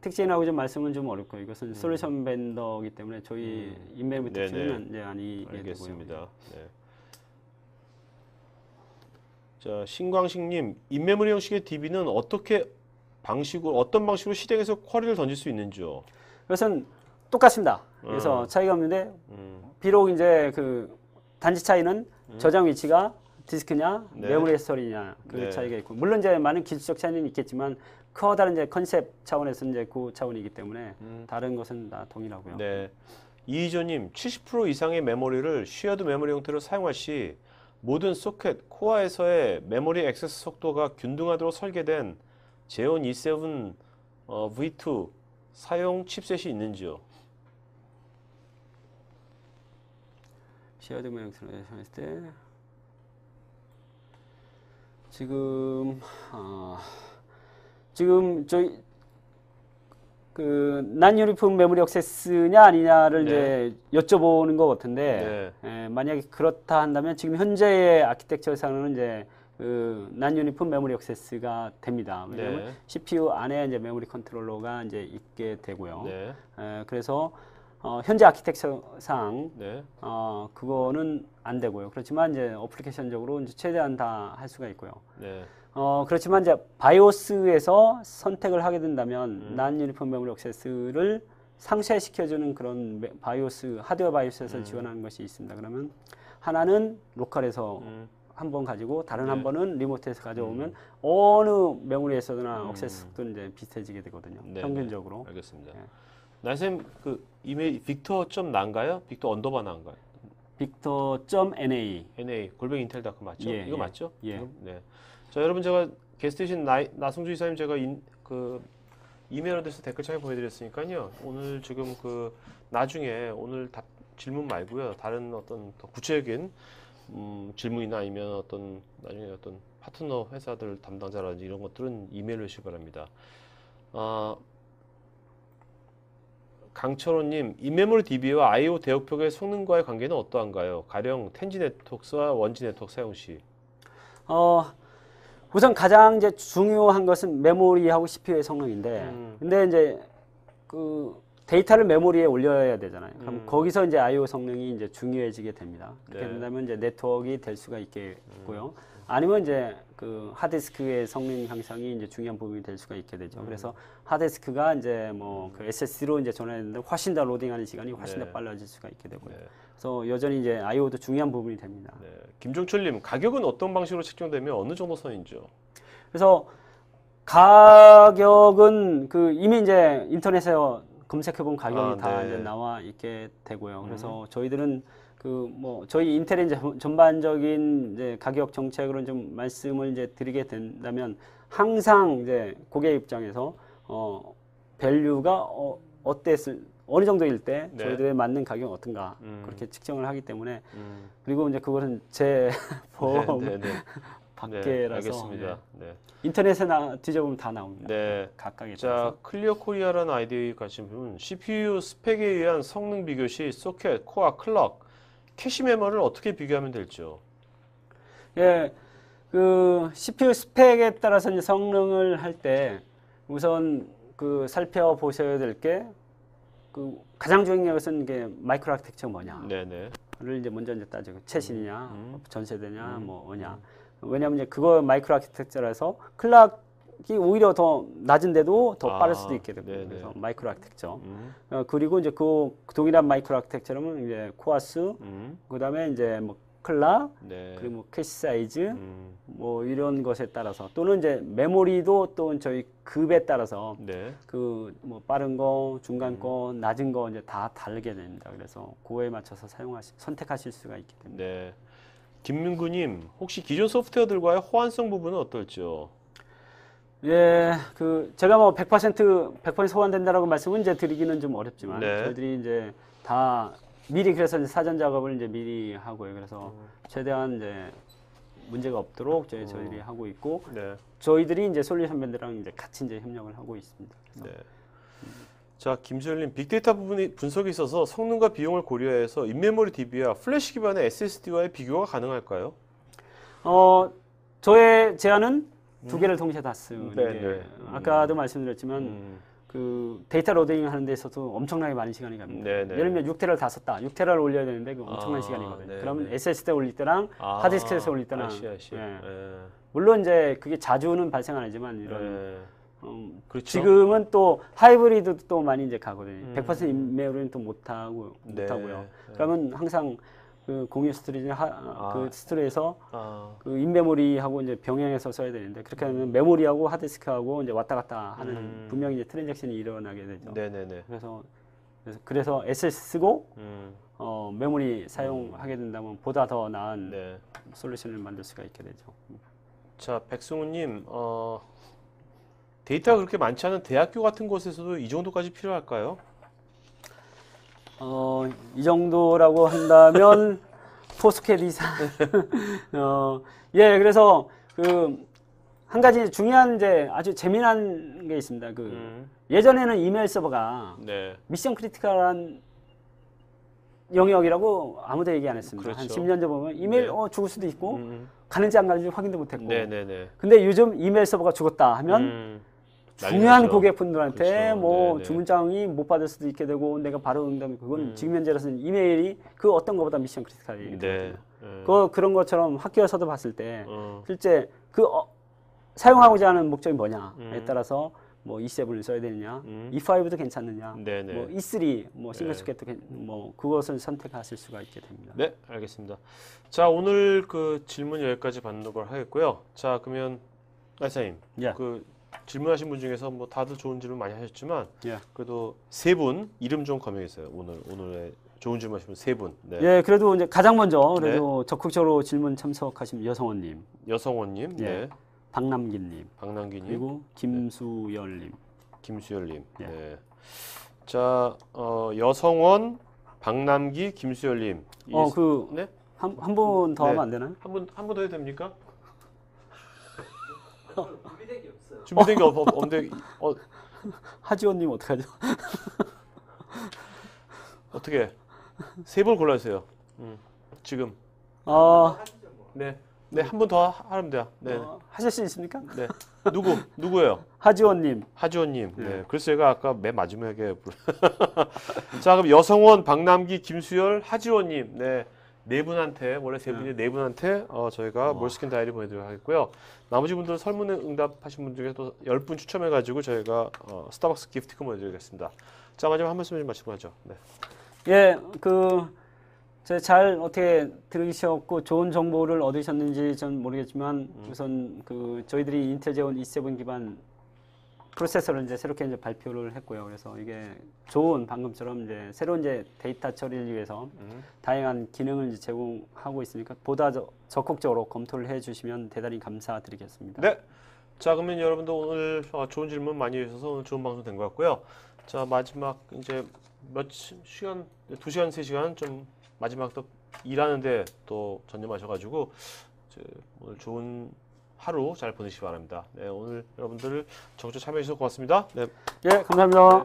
특징이라고 좀 말씀은 좀 어렵고요. 이것은 솔루션 벤더이기 때문에 저희 인메모리 특징은 이제 아니게 알겠습니다. 되고요. 자, 신광식님, 인메모리 형식의 DB는 어떤 방식으로 실행해서 쿼리를 던질 수 있는지요? 그것은 똑같습니다. 그래서 차이가 없는데 비록 이제 단지 차이는 저장 위치가 디스크냐 메모리 스토리냐 그 차이가 있고, 물론 이제 많은 기술적 차이는 있겠지만 커다란 이제 컨셉 차원에서 이제 그 차원이기 때문에 다른 것은 다 동일하고요. 이희조님, 70% 이상의 메모리를 쉐어드 메모리 형태로 사용할 시 모든 소켓, 코어에서의 메모리 액세스 속도가 균등하도록 설계된 제온 E7 V2 사용 칩셋이 있는지요? 쉐어드 메모리 형태로 사용했을 때 지금 저희 난 유니폼 메모리 액세스냐 아니냐를 이제 여쭤보는 것 같은데 만약에 그렇다 한다면 지금 현재의 아키텍처상으로는 이제 난 유니폼 메모리 액세스가 됩니다. 왜냐하면 CPU 안에 이제 메모리 컨트롤러가 이제 있게 되고요. 그래서 현재 아키텍처상 그거는 안 되고요. 그렇지만 이제 어플리케이션적으로 이제 최대한 다 할 수가 있고요. 그렇지만 이제 바이오스에서 선택을 하게 된다면 난 유니폼 메모리 액세스를 상쇄시켜주는 그런 바이오스, 하드웨어 바이오스에서 지원하는 것이 있습니다. 그러면 하나는 로컬에서 한 번 가지고 다른 한 번은 리모트에서 가져오면 어느 메모리에서나 액세스 속도는 이제 비슷해지게 되거든요. 평균적으로. 알겠습니다. 나쌤 이메일 빅터.난가요? 빅터 언더바 난가요? 빅터.na @intel.com 맞죠? 이거 맞죠? 예. 자, 여러분, 제가 게스트이신 나승주 이사님 제가 이메일 어드레스 댓글창에 보여드렸으니까요. 오늘 지금 그 나중에 오늘 질문 말고요. 다른 어떤 더 구체적인 질문이나 아니면 어떤 나중에 어떤 파트너 회사들 담당자라든지 이런 것들은 이메일로 주시기 바랍니다. 강철호님, 인메모리 DB와 I/O 대역폭의 성능과의 관계는 어떠한가요? 가령 텐지 네트워크와 원지 네트워크 사용 시. 우선 가장 이제 중요한 것은 메모리하고 CPU의 성능인데, 근데 이제 그 데이터를 메모리에 올려야 되잖아요. 그럼 거기서 이제 I/O 성능이 이제 중요해지게 됩니다. 그렇게 네. 된다면 이제 네트워크가 될 수가 있겠고요. 아니면 이제 그 하드디스크의 성능 향상이 이제 중요한 부분이 될 수가 있게 되죠. 그래서 하드디스크가 이제 뭐 그 SSD로 이제 전환했는데 훨씬 더 로딩하는 시간이 훨씬 더 빨라질 수가 있게 되고요. 네. 그래서 여전히 이제 I/O도 중요한 부분이 됩니다. 네. 김종철님, 가격은 어떤 방식으로 책정되면 어느 정도 선이죠? 그래서 가격은 그 이미 이제 인터넷에 검색해 본 가격이 다 네. 이제 나와 있게 되고요. 그래서 저희들은 그 뭐 저희 인텔의 이제 전반적인 이제 가격 정책으로 좀 말씀을 이제 드리게 된다면 항상 이제 고객 입장에서 밸류가 어느 정도일 때 네. 저희들의 맞는 가격은 어떤가 그렇게 측정을 하기 때문에 그리고 이제 그것은 제 보험 네, 네, 네. 밖에라서 알겠습니다. 네. 인터넷에 뒤져보면 다 나옵니다. 네. 각각에 자, 따라서. 클리어 코리아라는 아이디 가신 분은 CPU 스펙에 의한 성능 비교 시 소켓, 코어, 클럭, 캐시 메모를 어떻게 비교하면 될지요? 예, 그 CPU 스펙에 따라서 이제 성능을 할 때 우선 그 살펴보셔야 될 게 그 가장 중요한 것은 이게 마이크로 아키텍처 뭐냐를 네네. 이제 먼저 이제 따지고 최신이냐, 전세대냐, 뭐냐. 왜냐하면 이제 그거 마이크로 아키텍처라서 클락이 오히려 더 낮은데도 더 빠를 수도 있게 되고 네네. 그래서 마이크로 아키텍처. 그리고 이제 그 동일한 마이크로 아키텍처라면 이제 코어수, 그다음에 이제 뭐 클락, 네. 그리고 뭐 캐시 사이즈, 뭐 이런 것에 따라서 또는 이제 메모리도 또 저희 급에 따라서 네. 그 뭐 빠른 거, 중간 거, 낮은 거 이제 다 다르게 됩니다. 그래서 그거에 맞춰서 선택하실 수가 있게 됩니다. 네. 김민구님, 혹시 기존 소프트웨어들과의 호환성 부분은 어떨지요? 예, 그 제가 뭐 100% 소환된다라고 말씀은 이제 드리기는 좀 어렵지만 네. 저희들이 이제 다 미리 그래서 이제 사전 작업을 이제 미리 하고요. 그래서 최대한 이제 문제가 없도록 저희들이 하고 있고 네. 저희들이 이제 솔루션 밴드랑 이제 같이 이제 협력을 하고 있습니다. 네. 자, 김수열님, 빅데이터 부분이 분석에 있어서 성능과 비용을 고려해서 인메모리 DB와 플래시 기반의 SSD와의 비교가 가능할까요? 저의 제안은 두 개를 동시에 다 쓰는 네, 게 네. 아까도 말씀드렸지만 그 데이터 로딩 하는 데 있어서 엄청나게 많은 시간이 갑니다. 네, 네. 예를 들면 6테라를 다 썼다. 6테라를 올려야 되는데 그 엄청난 시간이거든요. 네, 그러면 네. SSD 올릴 때랑 하드디스크에서 올릴 때랑 아시. 예. 예. 물론 이제 그게 자주는 발생 안 하지만 이런 예. 그렇죠. 지금은 또 하이브리드도 또 많이 이제 가거든요. 100% 인메모리는 또 못하고요. 네. 그러면 항상 그 공유 스토리지나 그 스토리에서 아. 그 인메모리하고 이제 병행해서 써야 되는데 그렇게 하면 메모리하고 하드디스크하고 이제 왔다 갔다 하는 분명히 이제 트랜잭션이 일어나게 되죠. 네네네. 그래서 SS 쓰고 메모리 음. 사용하게 된다면 보다 더 나은 네. 솔루션을 만들 수가 있게 되죠. 자, 백승우님, 데이터가 그렇게 많지 않은 대학교 같은 곳에서도 이 정도까지 필요할까요? 이 정도라고 한다면 포스켓 이상. 예, 그래서 그 한 가지 중요한 이제 아주 재미난 게 있습니다. 예전에는 이메일 서버가 네. 미션 크리티컬한 영역이라고 아무도 얘기 안 했습니다. 그렇죠. 한 10년 전 보면 이메일 네. 죽을 수도 있고 가는지 안 가는지 확인도 못했고. 네네네. 근데 요즘 이메일 서버가 죽었다 하면 중요한 난리나죠. 고객분들한테 그렇죠. 뭐 네네. 주문장이 못 받을 수도 있게 되고 내가 바로 응답이 그건 지금 현재로서는 이메일이 그 어떤 것보다 미션 크리티컬이 네. 그런 것처럼 학교에서도 봤을 때 어. 실제 사용하고자 하는 목적이 뭐냐에 따라서 뭐 E7을 써야 되느냐, E5도 괜찮느냐, 네네. 뭐 E3, 뭐 싱글 소켓도 뭐 그것을 선택하실 수가 있게 됩니다. 네, 알겠습니다. 자, 오늘 그 질문 여기까지 받는 걸 하겠고요. 자, 그러면 나이사님, 예. 그 질문하신 분 중에서 뭐 다들 좋은 질문 많이 하셨지만 예. 그래도 세 분 이름 좀 거명했어요. 오늘의 좋은 질문하신 분 세 분. 네. 예, 그래도 이제 가장 먼저 그래도 적극적으로 질문 참석하신 여성원님, 여성원님, 예. 네. 박남기님, 박남기님, 그리고 김수열님. 김수열님. 예. 네. 자, 여성원, 박남기, 김수열님. 네? 한 분 더 네. 하면 안 되나요? 한 분 더 해도 됩니까? 준비된 게 없어요. 준비된 게 없는데 하지원님 어떡하죠? 어떻게 세 분 골라주세요. 지금. 하시죠 뭐. 네. 네, 한 분 더 하면 돼요. 네. 하실 수 있습니까? 네. 누구예요? 하지원님. 하지원님. 네. 그래서 제가 아까 맨 마지막에 자, 그럼 여성원, 박남기, 김수열, 하지원님. 네. 네 분한테 원래 세 분이 네 분한테 저희가 몰스킨 다이어리 보내드리도록 하겠고요. 나머지 분들 설문에 응답하신 분 중에 또 10분 추첨해가지고 저희가 스타벅스 기프티콘 보내드리겠습니다. 자, 마지막 한 말씀 좀 마치고 하죠. 네. 예, 잘 어떻게 들으셨고 좋은 정보를 얻으셨는지 전 모르겠지만 우선 저희들이 인텔 제온 E7 기반 프로세서를 이제 새롭게 이제 발표를 했고요. 그래서 이게 좋은 방금처럼 이제 새로운 이제 데이터 처리를 위해서 다양한 기능을 이제 제공하고 있으니까 보다 적극적으로 검토를 해주시면 대단히 감사드리겠습니다. 네. 자, 그러면 여러분들 오늘 좋은 질문 많이 해주셔서 오늘 좋은 방송 된 것 같고요. 자, 마지막 이제 몇 시간, 2시간, 3시간 좀 마지막 또 일하는데 또 전념하셔가지고 오늘 좋은 하루 잘 보내시기 바랍니다. 네, 오늘 여러분들 적극 참여해 주셔서 고맙습니다. 네. 예, 감사합니다. 네.